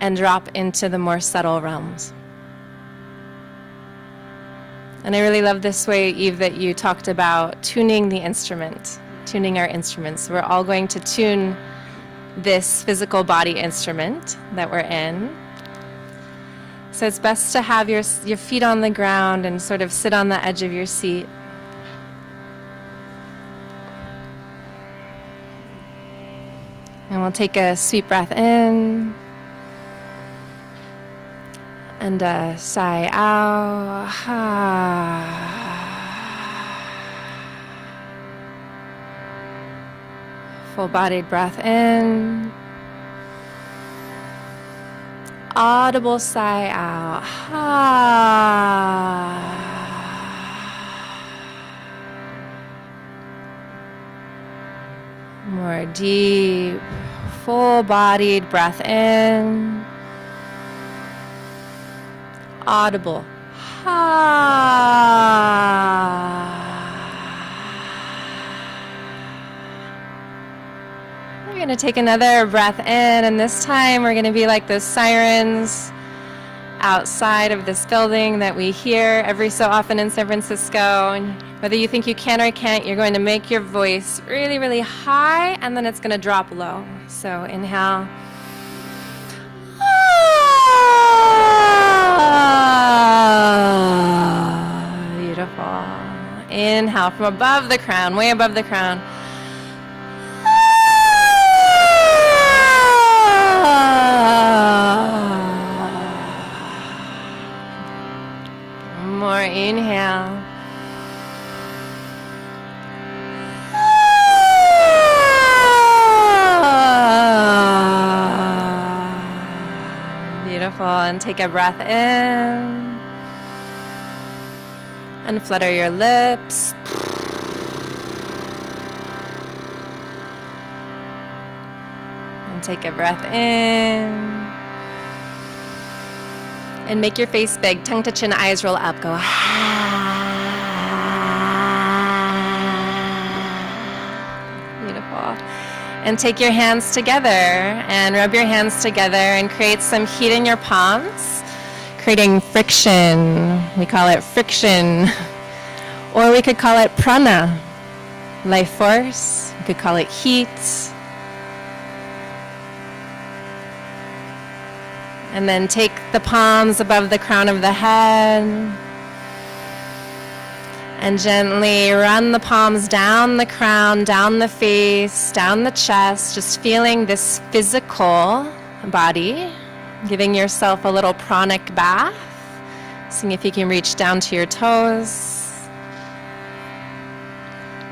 and drop into the more subtle realms. And I really love this way, Eve, that you talked about tuning the instrument, tuning our instruments. We're all going to tune this physical body instrument that we're in. So it's best to have your feet on the ground and sort of sit on the edge of your seat. And we'll take a sweet breath in. And a sigh out. Full-bodied breath in. Audible sigh out. More deep, full-bodied breath in. Audible. We're going to take another breath in, and this time we're going to be like those sirens outside of this building that we hear every so often in San Francisco. And whether you think you can or can't, you're going to make your voice really, really high, and then it's going to drop low. So inhale. Beautiful. Inhale from above the crown, way above the crown. More inhale. Beautiful. And take a breath in. And flutter your lips. And take a breath in. And make your face big. Tongue to chin, eyes roll up. Go. Beautiful. And take your hands together and rub your hands together and create some heat in your palms, creating friction. We call it friction. Or we could call it prana, life force. We could call it heat. And then take the palms above the crown of the head and gently run the palms down the crown, down the face, down the chest, just feeling this physical body, giving yourself a little pranic bath, seeing if you can reach down to your toes,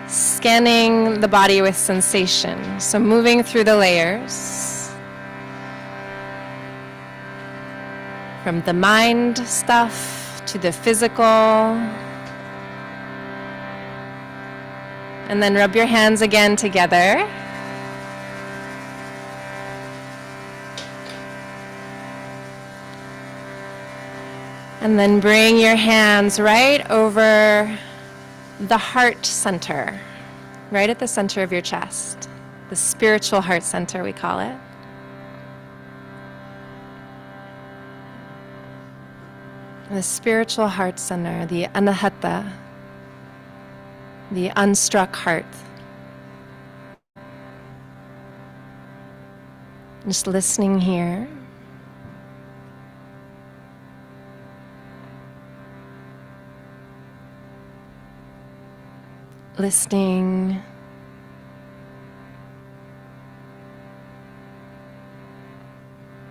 scanning the body with sensation, so moving through the layers. From the mind stuff to the physical. And then rub your hands again together. And then bring your hands right over the heart center, right at the center of your chest, the spiritual heart center, we call it. The spiritual heart center, the anahata, the unstruck heart. Just listening here. listening.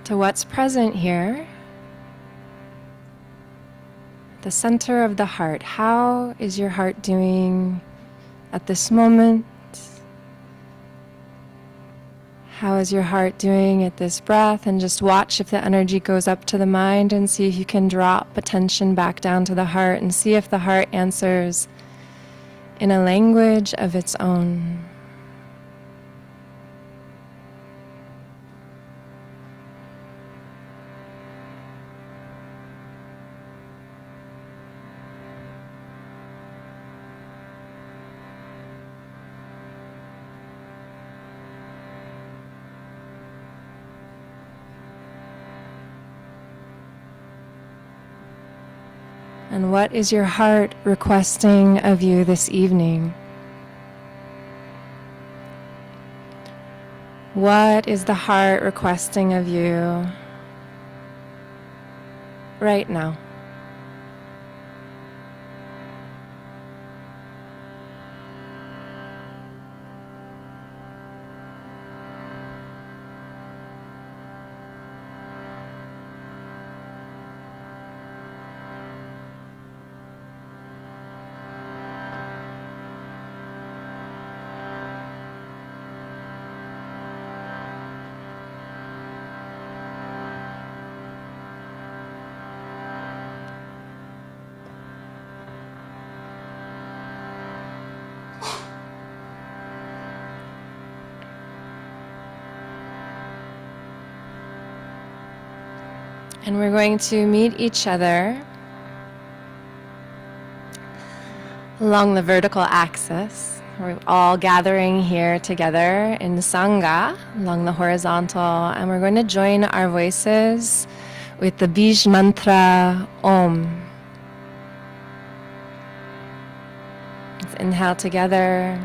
To what's present here, the center of the heart. How is your heart doing at this moment? How is your heart doing at this breath? And just watch if the energy goes up to the mind and see if you can drop attention back down to the heart and see if the heart answers in a language of its own. And what is your heart requesting of you this evening? What is the heart requesting of you right now? And we're going to meet each other along the vertical axis. We're all gathering here together in Sangha along the horizontal, and we're going to join our voices with the Bij mantra Om. Let's inhale together.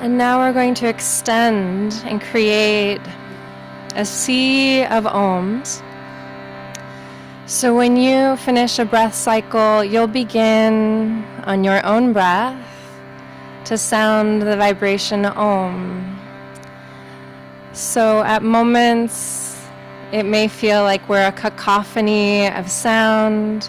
And now we're going to extend and create a sea of ohms. So when you finish a breath cycle, you'll begin on your own breath to sound the vibration Om. So at moments, it may feel like we're a cacophony of sound.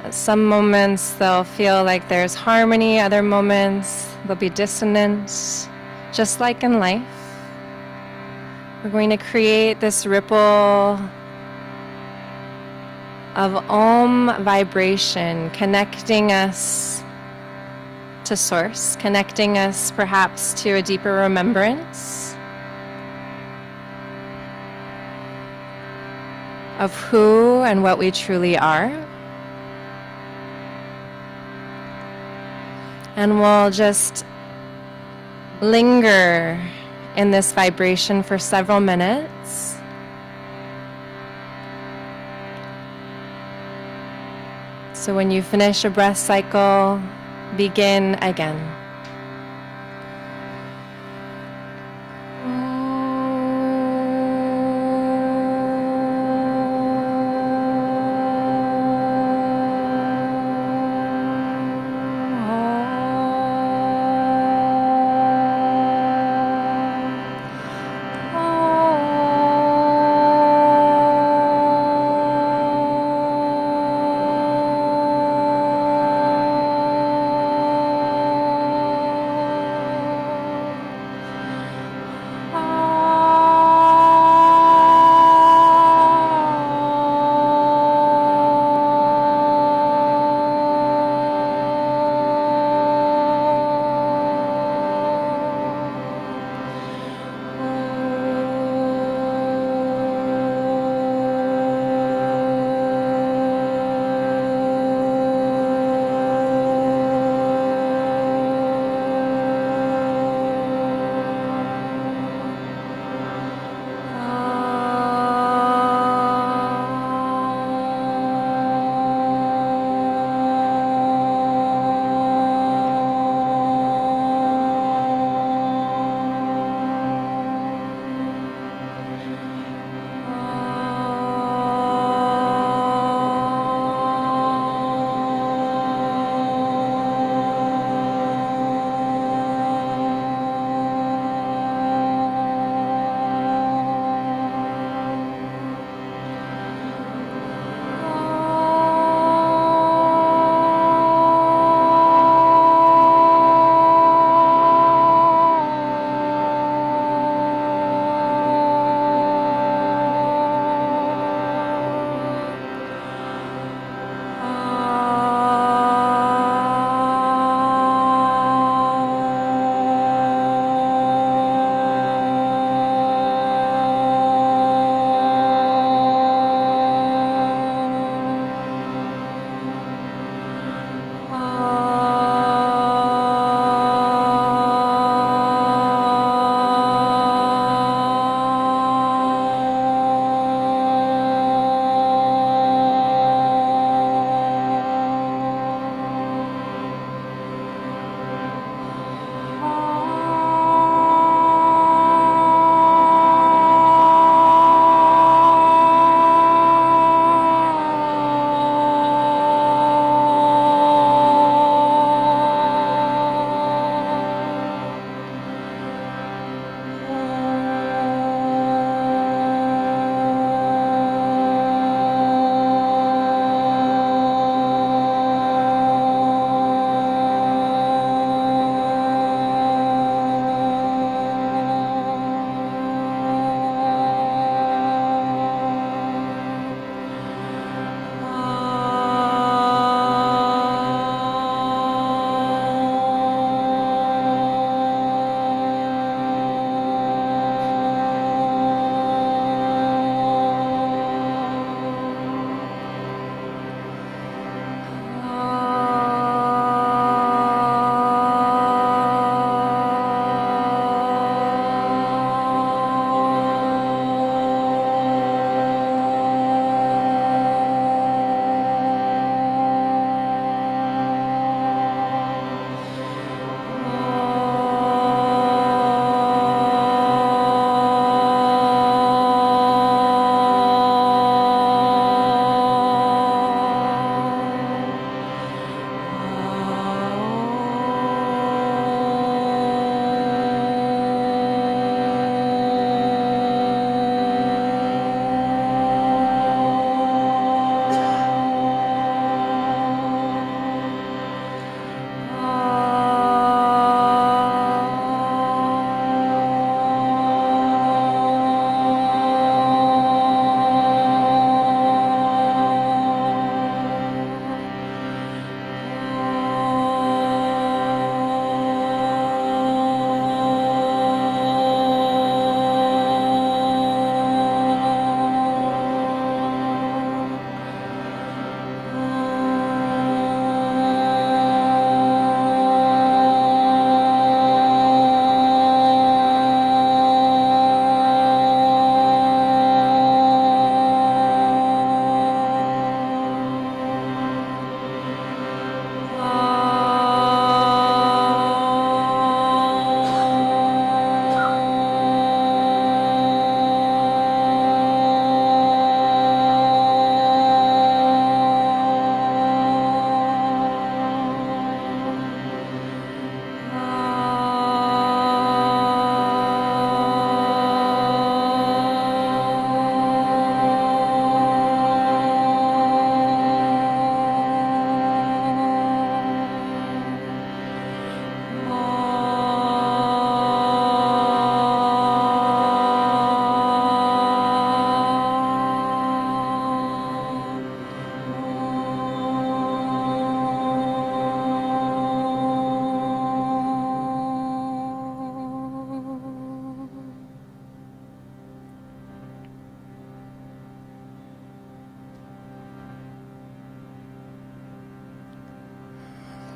At some moments, they'll feel like there's harmony. Other moments, there'll be dissonance, just like in life. We're going to create this ripple of Om vibration, connecting us to Source, connecting us perhaps to a deeper remembrance of who and what we truly are. And we'll just linger in this vibration for several minutes. So when you finish a breath cycle, begin again.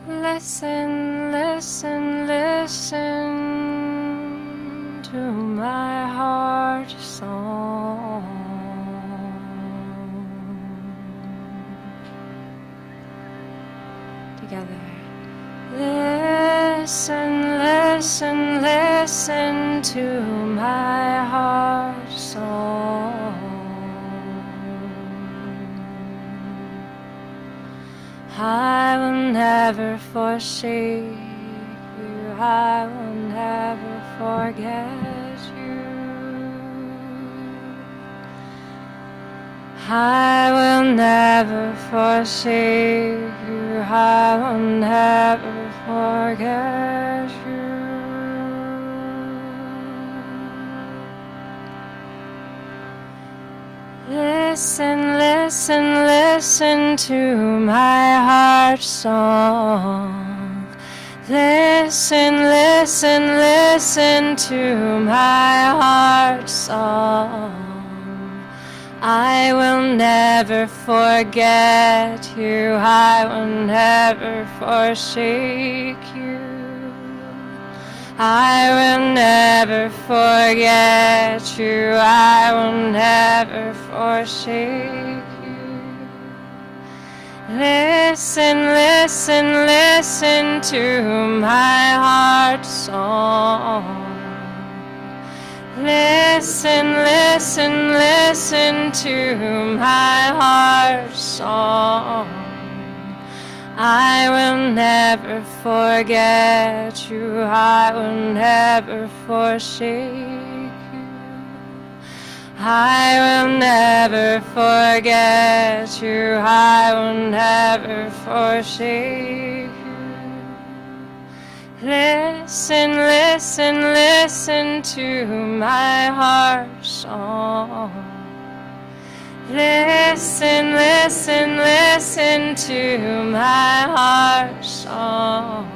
Listen, listen, listen to my heart song. Together. Listen, listen, listen to my heart song. I will never forsake you. I will never forget you. I will never forsake you. I will never forget you. Listen, listen, listen to my heart song. Listen, listen, listen to my heart song. I will never forget you. I will never forsake you. I will never forget you. I will never forsake you. Listen, listen, listen to my heart song. Listen, listen, listen to my heart song. I will never forget you. I will never forsake you. I will never forget you. I will never forsake you. Listen, listen, listen to my heart song. Listen, listen, listen to my heart song.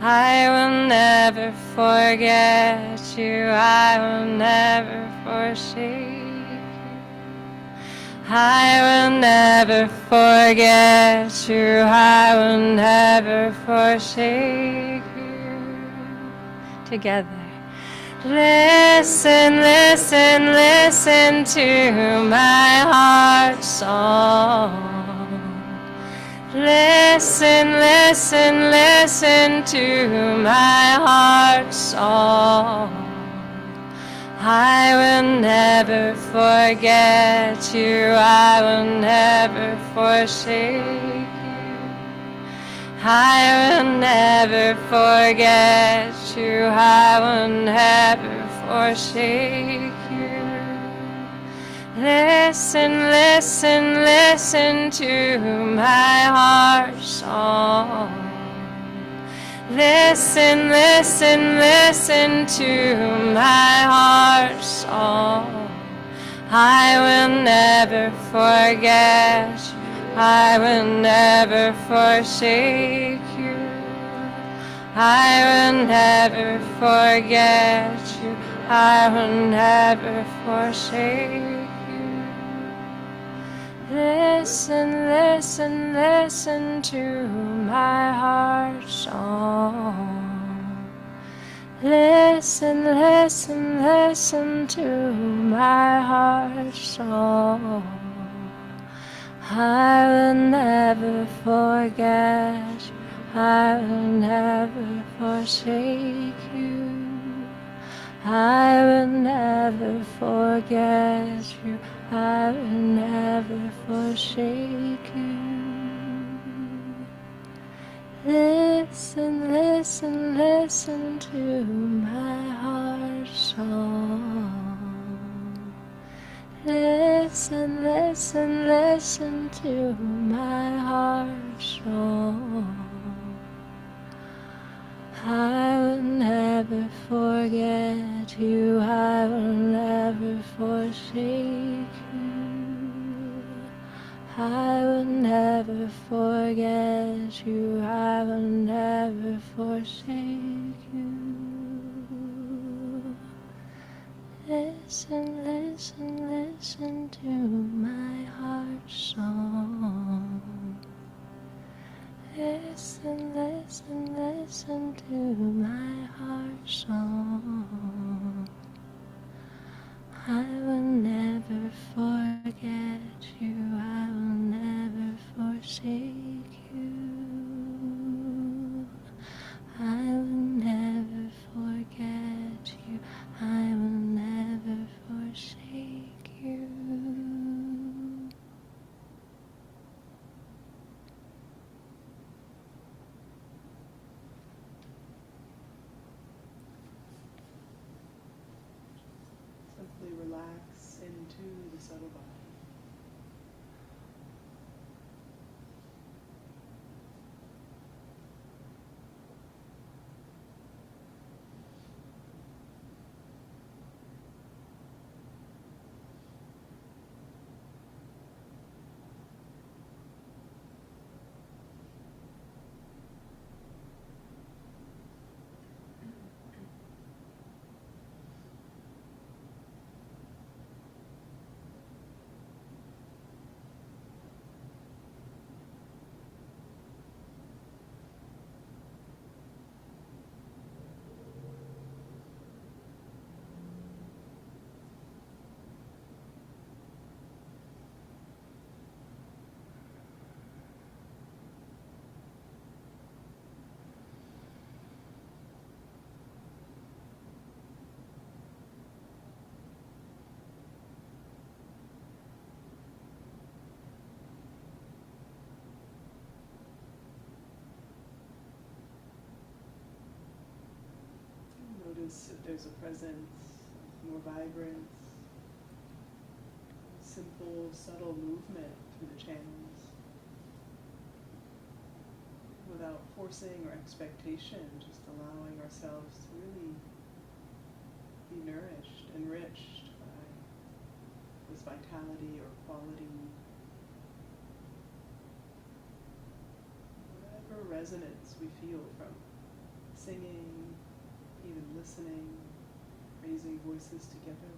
I will never forget you. I will never forsake you. I will never forget you. I will never forsake you. Together. Listen, listen, listen to my heart song. Listen, listen, listen to my heart song. I will never forget you. I will never forsake you. I will never forget you. I will never forsake you. Listen, listen, listen to my heart song. Listen, listen, listen to my heart song. I will never forget you. I will never forsake you. I will never forget you. I will never forsake you. Listen, listen, listen to my heart song. Listen, listen, listen to my heart song. I will never forget you. I will never forsake you. I will never forget you. I will never forsake you. Listen, listen, listen to my heart song. Listen, listen, listen to my heart song. I will never forget you. I will never forsake you. I will never forget you. I will never forsake you. Listen, listen, listen to my heart song. Listen. listen to my heart's song. I will never forget you, I will never forsake you. I will never forget you, I will never forsake you. Simply relax into the subtle body. Notice if there's a presence, more vibrance, simple, subtle movement through the channels, without forcing or expectation, just allowing ourselves to really be nourished, enriched by this vitality or quality, whatever resonance we feel from singing, even listening, raising voices together.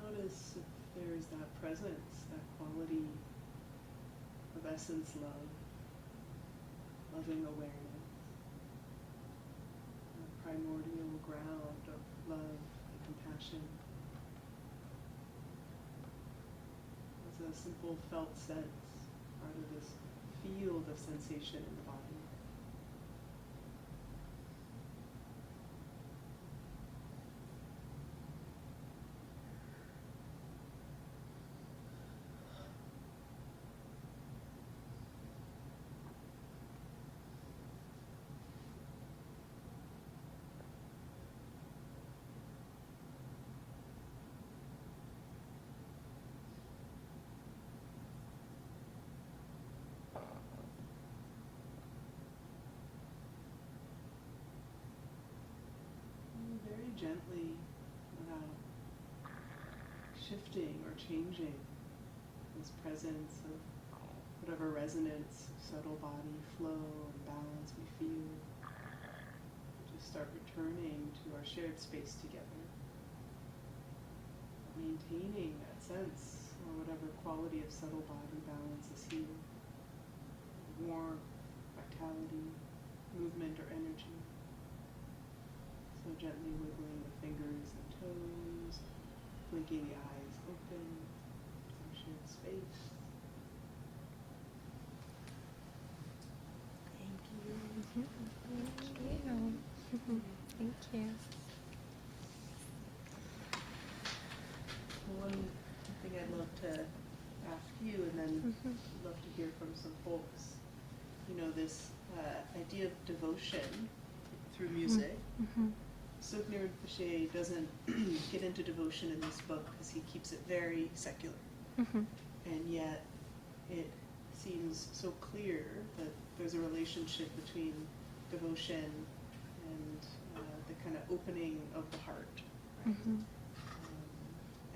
Notice if there's that presence, that quality of essence love, loving awareness, a primordial ground of love and compassion. It's a simple felt sense, part of this field of sensation in the body. gently without shifting or changing this presence of whatever resonance, subtle body flow and balance we feel. Just start returning to our shared space together, maintaining that sense or whatever quality of subtle body balance is here. Warmth, vitality, movement or energy. So gently wiggling the fingers and toes, blinking the eyes open, our shared space. Thank you. Thank you. One thing I'd love to ask you, and then I'd love to hear from some folks. You know, this idea of devotion through music. Tsoknyi Rinpoche doesn't get into devotion in this book because he keeps it very secular. And yet it seems so clear that there's a relationship between devotion and the kind of opening of the heart. Right?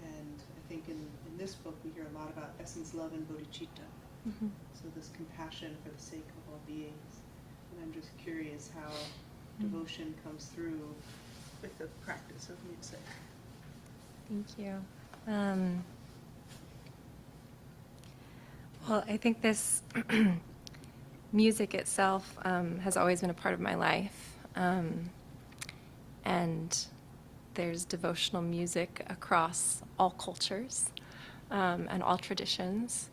And I think in this book we hear a lot about essence, love, and bodhicitta. So this compassion for the sake of all beings. And I'm just curious how devotion comes through with the practice of music. Thank you. Well, I think this music itself has always been a part of my life. And there's devotional music across all cultures and all traditions.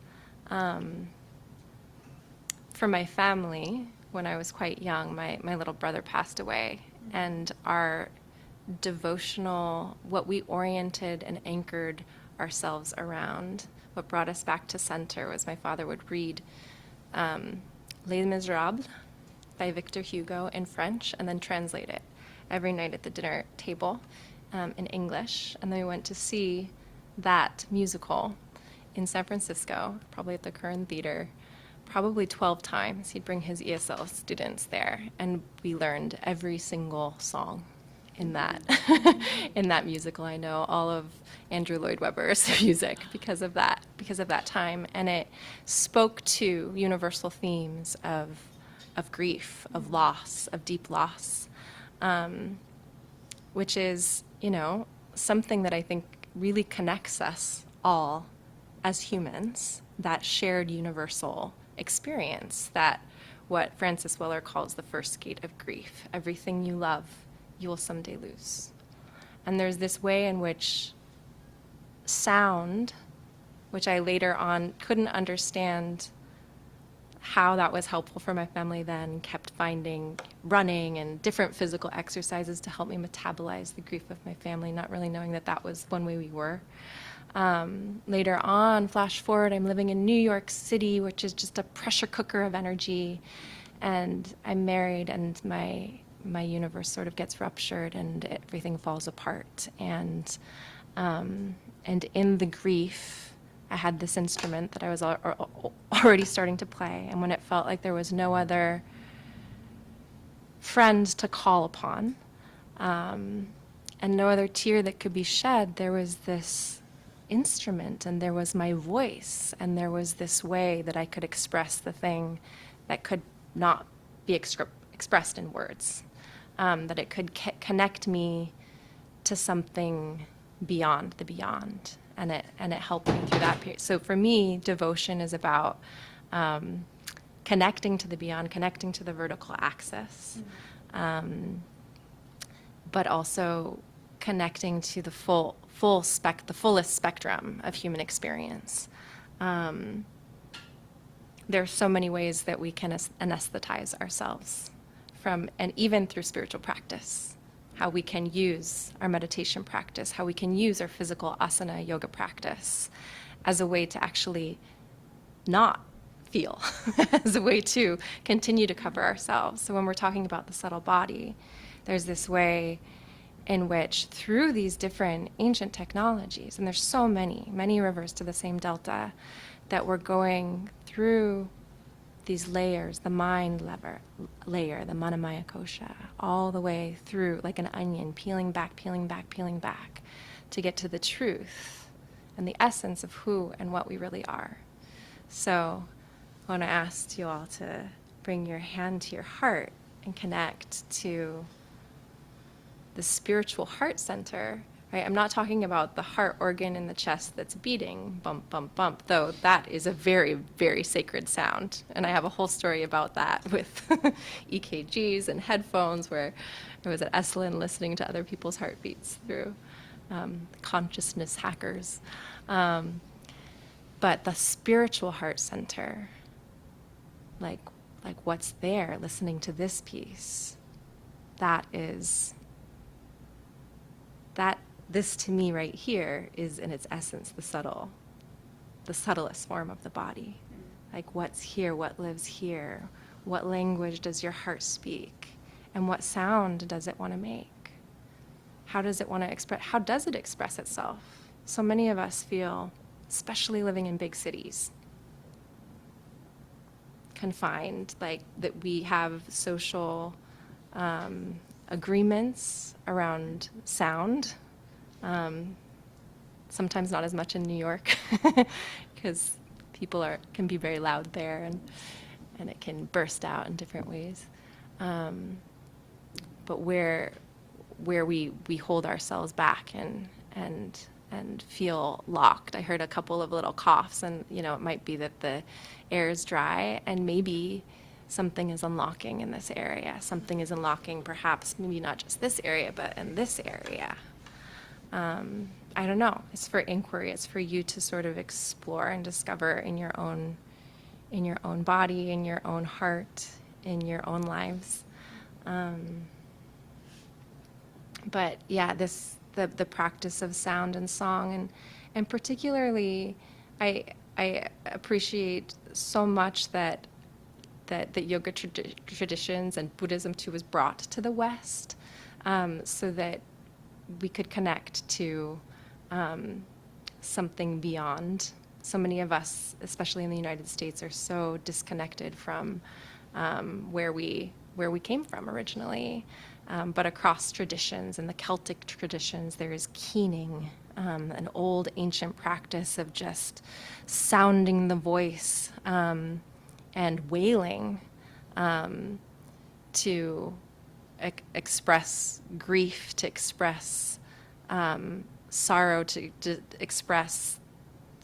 For my family, when I was quite young, my little brother passed away, and our devotional, what we oriented and anchored ourselves around, what brought us back to center was my father would read Les Miserables by Victor Hugo in French and then translate it every night at the dinner table in English. And then we went to see that musical in San Francisco, probably at the Curran Theater, probably 12 times. He'd bring his ESL students there, and we learned every single song in that in that musical. I know all of Andrew Lloyd Webber's music because of that time, and it spoke to universal themes of grief, of loss, of deep loss, which is, you know, something that I think really connects us all as humans, that shared universal experience, that what Francis Weller calls the first gate of grief. Everything you love, you will someday lose. And there's this way in which sound, which I later on couldn't understand how that was helpful for my family then, kept finding running and different physical exercises to help me metabolize the grief of my family, not really knowing that that was one way we were. Later on, flash forward, I'm living in New York City, which is just a pressure cooker of energy, and I'm married, and my universe sort of gets ruptured, and everything falls apart. And in the grief, I had this instrument that I was already starting to play, and when it felt like there was no other friend to call upon, and no other tear that could be shed, there was this instrument, and there was my voice, and there was this way that I could express the thing that could not be expressed in words, that it could connect me to something beyond the beyond, and it helped me through that period. So for me, devotion is about connecting to the beyond, connecting to the vertical axis, but also connecting to the fullest spectrum of human experience. There are so many ways that we can anesthetize ourselves and even through spiritual practice, how we can use our meditation practice, how we can use our physical asana yoga practice as a way to actually not feel, as a way to continue to cover ourselves. So when we're talking about the subtle body, there's this way in which through these different ancient technologies, and there's so many rivers to the same delta, that we're going through these layers, the mind layer, the Manamaya Kosha, all the way through like an onion, peeling back, peeling back, peeling back, to get to the truth and the essence of who and what we really are. So I want to ask you all to bring your hand to your heart and connect to the spiritual heart center. Right? I'm not talking about the heart organ in the chest that's beating, bump, bump, bump, though that is a very, very sacred sound. And I have a whole story about that with EKGs and headphones, where I was at Esalen listening to other people's heartbeats through consciousness hackers. But the spiritual heart center, like what's there, listening to this piece, this to me right here is in its essence the subtlest form of the body. Like what's here, what lives here, what language does your heart speak, and what sound does it want to make? How does it want to express, how does it express itself? So many of us feel, especially living in big cities, confined, like that we have social agreements around sound. Sometimes not as much in New York, because people can be very loud there, and it can burst out in different ways. But where we hold ourselves back and feel locked. I heard a couple of little coughs, and it might be that the air is dry, and maybe something is unlocking in this area. Something is unlocking, perhaps maybe not just this area, but in this area. I don't know. It's for inquiry. It's for you to sort of explore and discover in your own body, in your own heart, in your own lives. But yeah, the practice of sound and song, and particularly, I appreciate so much that yoga traditions and Buddhism too was brought to the West, so that we could connect to something beyond. So many of us, especially in the United States, are so disconnected from where we came from originally. But across traditions, in the Celtic traditions, there is keening, an old ancient practice of just sounding the voice and wailing to express grief, to express sorrow, to express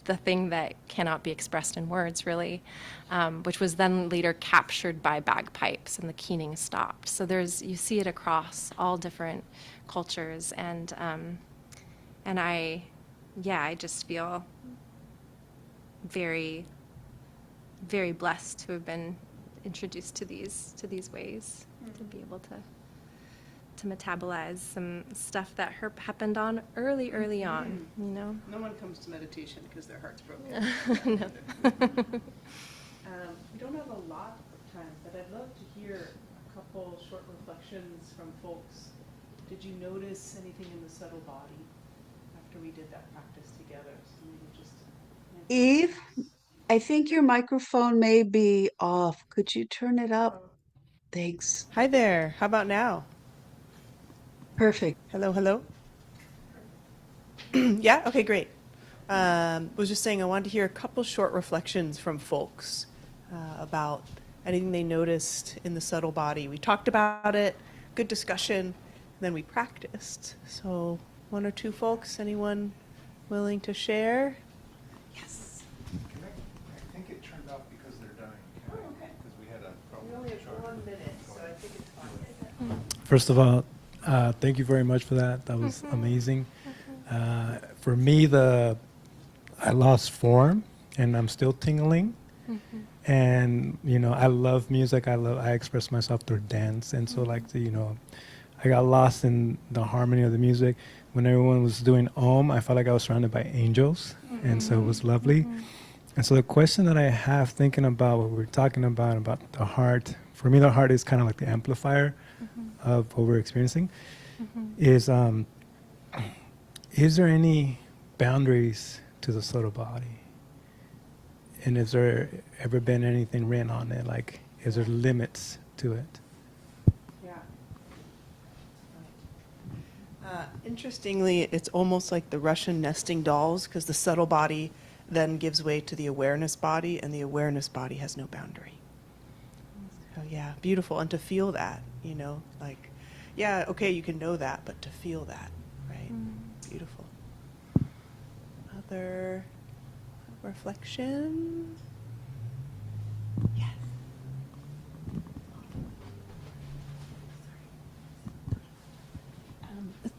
the thing that cannot be expressed in words, really, which was then later captured by bagpipes, and the keening stopped. So you see it across all different cultures, and I just feel very, very blessed to have been introduced to these ways, to be able to metabolize some stuff that happened on early on, No one comes to meditation because their heart's broken. No. We don't have a lot of time, but I'd love to hear a couple short reflections from folks. Did you notice anything in the subtle body after we did that practice together? So maybe just Eve, I think your microphone may be off. Could you turn it up? Thanks. Hi there. How about now? Perfect. Hello. Yeah. Okay. Great. Was just saying I wanted to hear a couple short reflections from folks about anything they noticed in the subtle body. We talked about it. Good discussion. Then we practiced. So one or two folks. Anyone willing to share? Yes. I think it turned off because they're dying. Okay. Because we had a problem. We only have 1 minute, so I think it's fine. First of all, thank you very much for that. That was amazing. For me, I lost form, and I'm still tingling. And I love music. I express myself through dance, and so I got lost in the harmony of the music. When everyone was doing Om, I felt like I was surrounded by angels, and so it was lovely. And so the question that I have, thinking about what we're talking about the heart, for me, the heart is kind of like the amplifier of what we're experiencing. Is there any boundaries to the subtle body? And has there ever been anything written on it? Like, is there limits to it? Yeah. Interestingly, it's almost like the Russian nesting dolls, because the subtle body then gives way to the awareness body, and the awareness body has no boundary. So yeah, beautiful. And to feel that, like, yeah, okay, you can know that, but to feel that, right? Beautiful. Other reflection? Yes.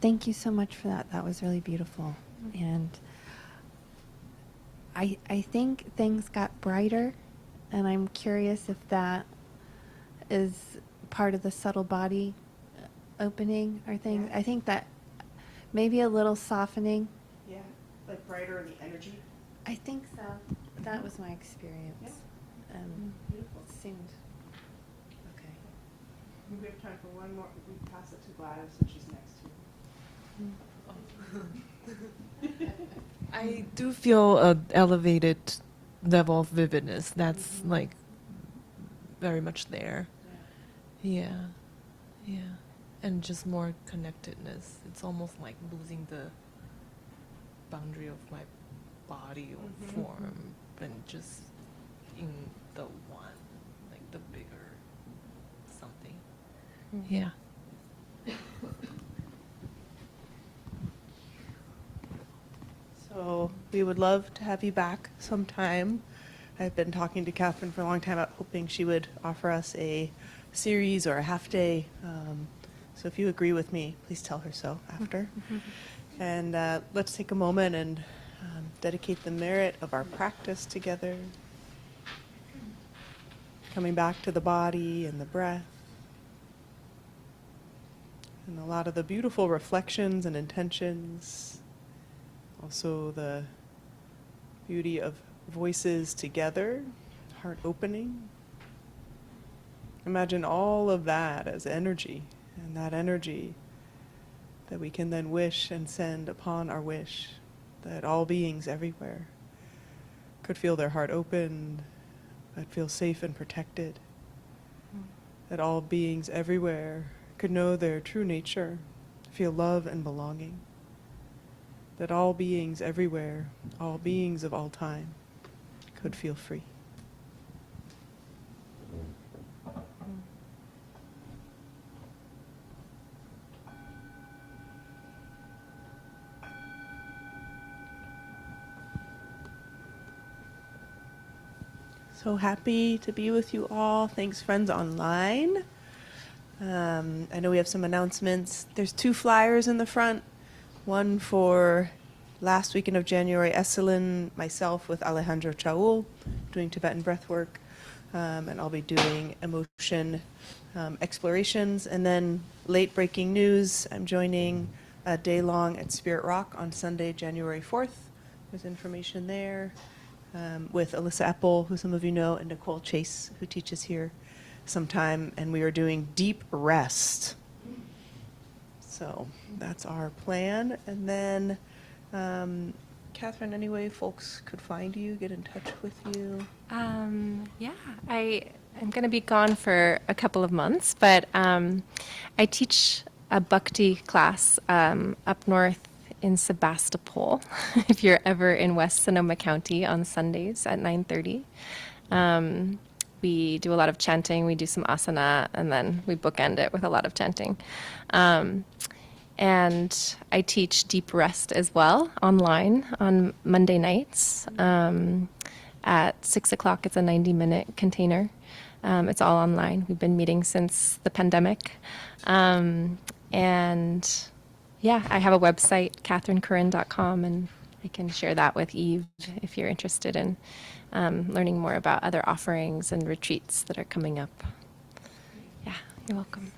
Thank you so much for that. That was really beautiful. And I think things got brighter, and I'm curious if that is part of the subtle body opening or thing. I think that maybe a little softening. Yeah, like brighter in the energy. I think so. That was my experience. Beautiful. It seemed okay. We have time for one more. We pass it to Gladys, so she's next to you. I do feel an elevated level of vividness. That's like very much there. Yeah. Yeah. And just more connectedness. It's almost like losing the boundary of my body or form and just in the one, like the bigger something. Yeah. So we would love to have you back sometime. I've been talking to Kathryn for a long time about hoping she would offer us a series or a half day. So if you agree with me, please tell her so after. And let's take a moment and dedicate the merit of our practice together. Coming back to the body and the breath. And a lot of the beautiful reflections and intentions. Also the beauty of voices together, heart opening. Imagine all of that as energy, and that energy that we can then wish and send upon our wish, that all beings everywhere could feel their heart opened, but feel safe and protected. That all beings everywhere could know their true nature, feel love and belonging. That all beings everywhere, all beings of all time, could feel free. So happy to be with you all. Thanks, friends online. I know we have some announcements. There's 2 flyers in the front. One for last weekend of January, Esalen, myself with Alejandro Chaul, doing Tibetan breathwork, and I'll be doing emotion explorations. And then late breaking news, I'm joining a day long at Spirit Rock on Sunday, January 4th. There's information there with Alyssa Epple, who some of you know, and Nicole Chase, who teaches here sometime. And we are doing deep rest. So that's our plan. And then, Kathryn, any way folks could find you, get in touch with you? Yeah, I'm going to be gone for a couple of months, but I teach a bhakti class up north in Sebastopol, if you're ever in West Sonoma County on Sundays at 9:30. We do a lot of chanting, we do some asana, and then we bookend it with a lot of chanting. And I teach deep rest as well online on Monday nights at 6 o'clock. It's a 90-minute container. It's all online. We've been meeting since the pandemic. And yeah, I have a website, kathryncurran.com, and I can share that with Eve if you're interested in learning more about other offerings and retreats that are coming up. Yeah, you're welcome.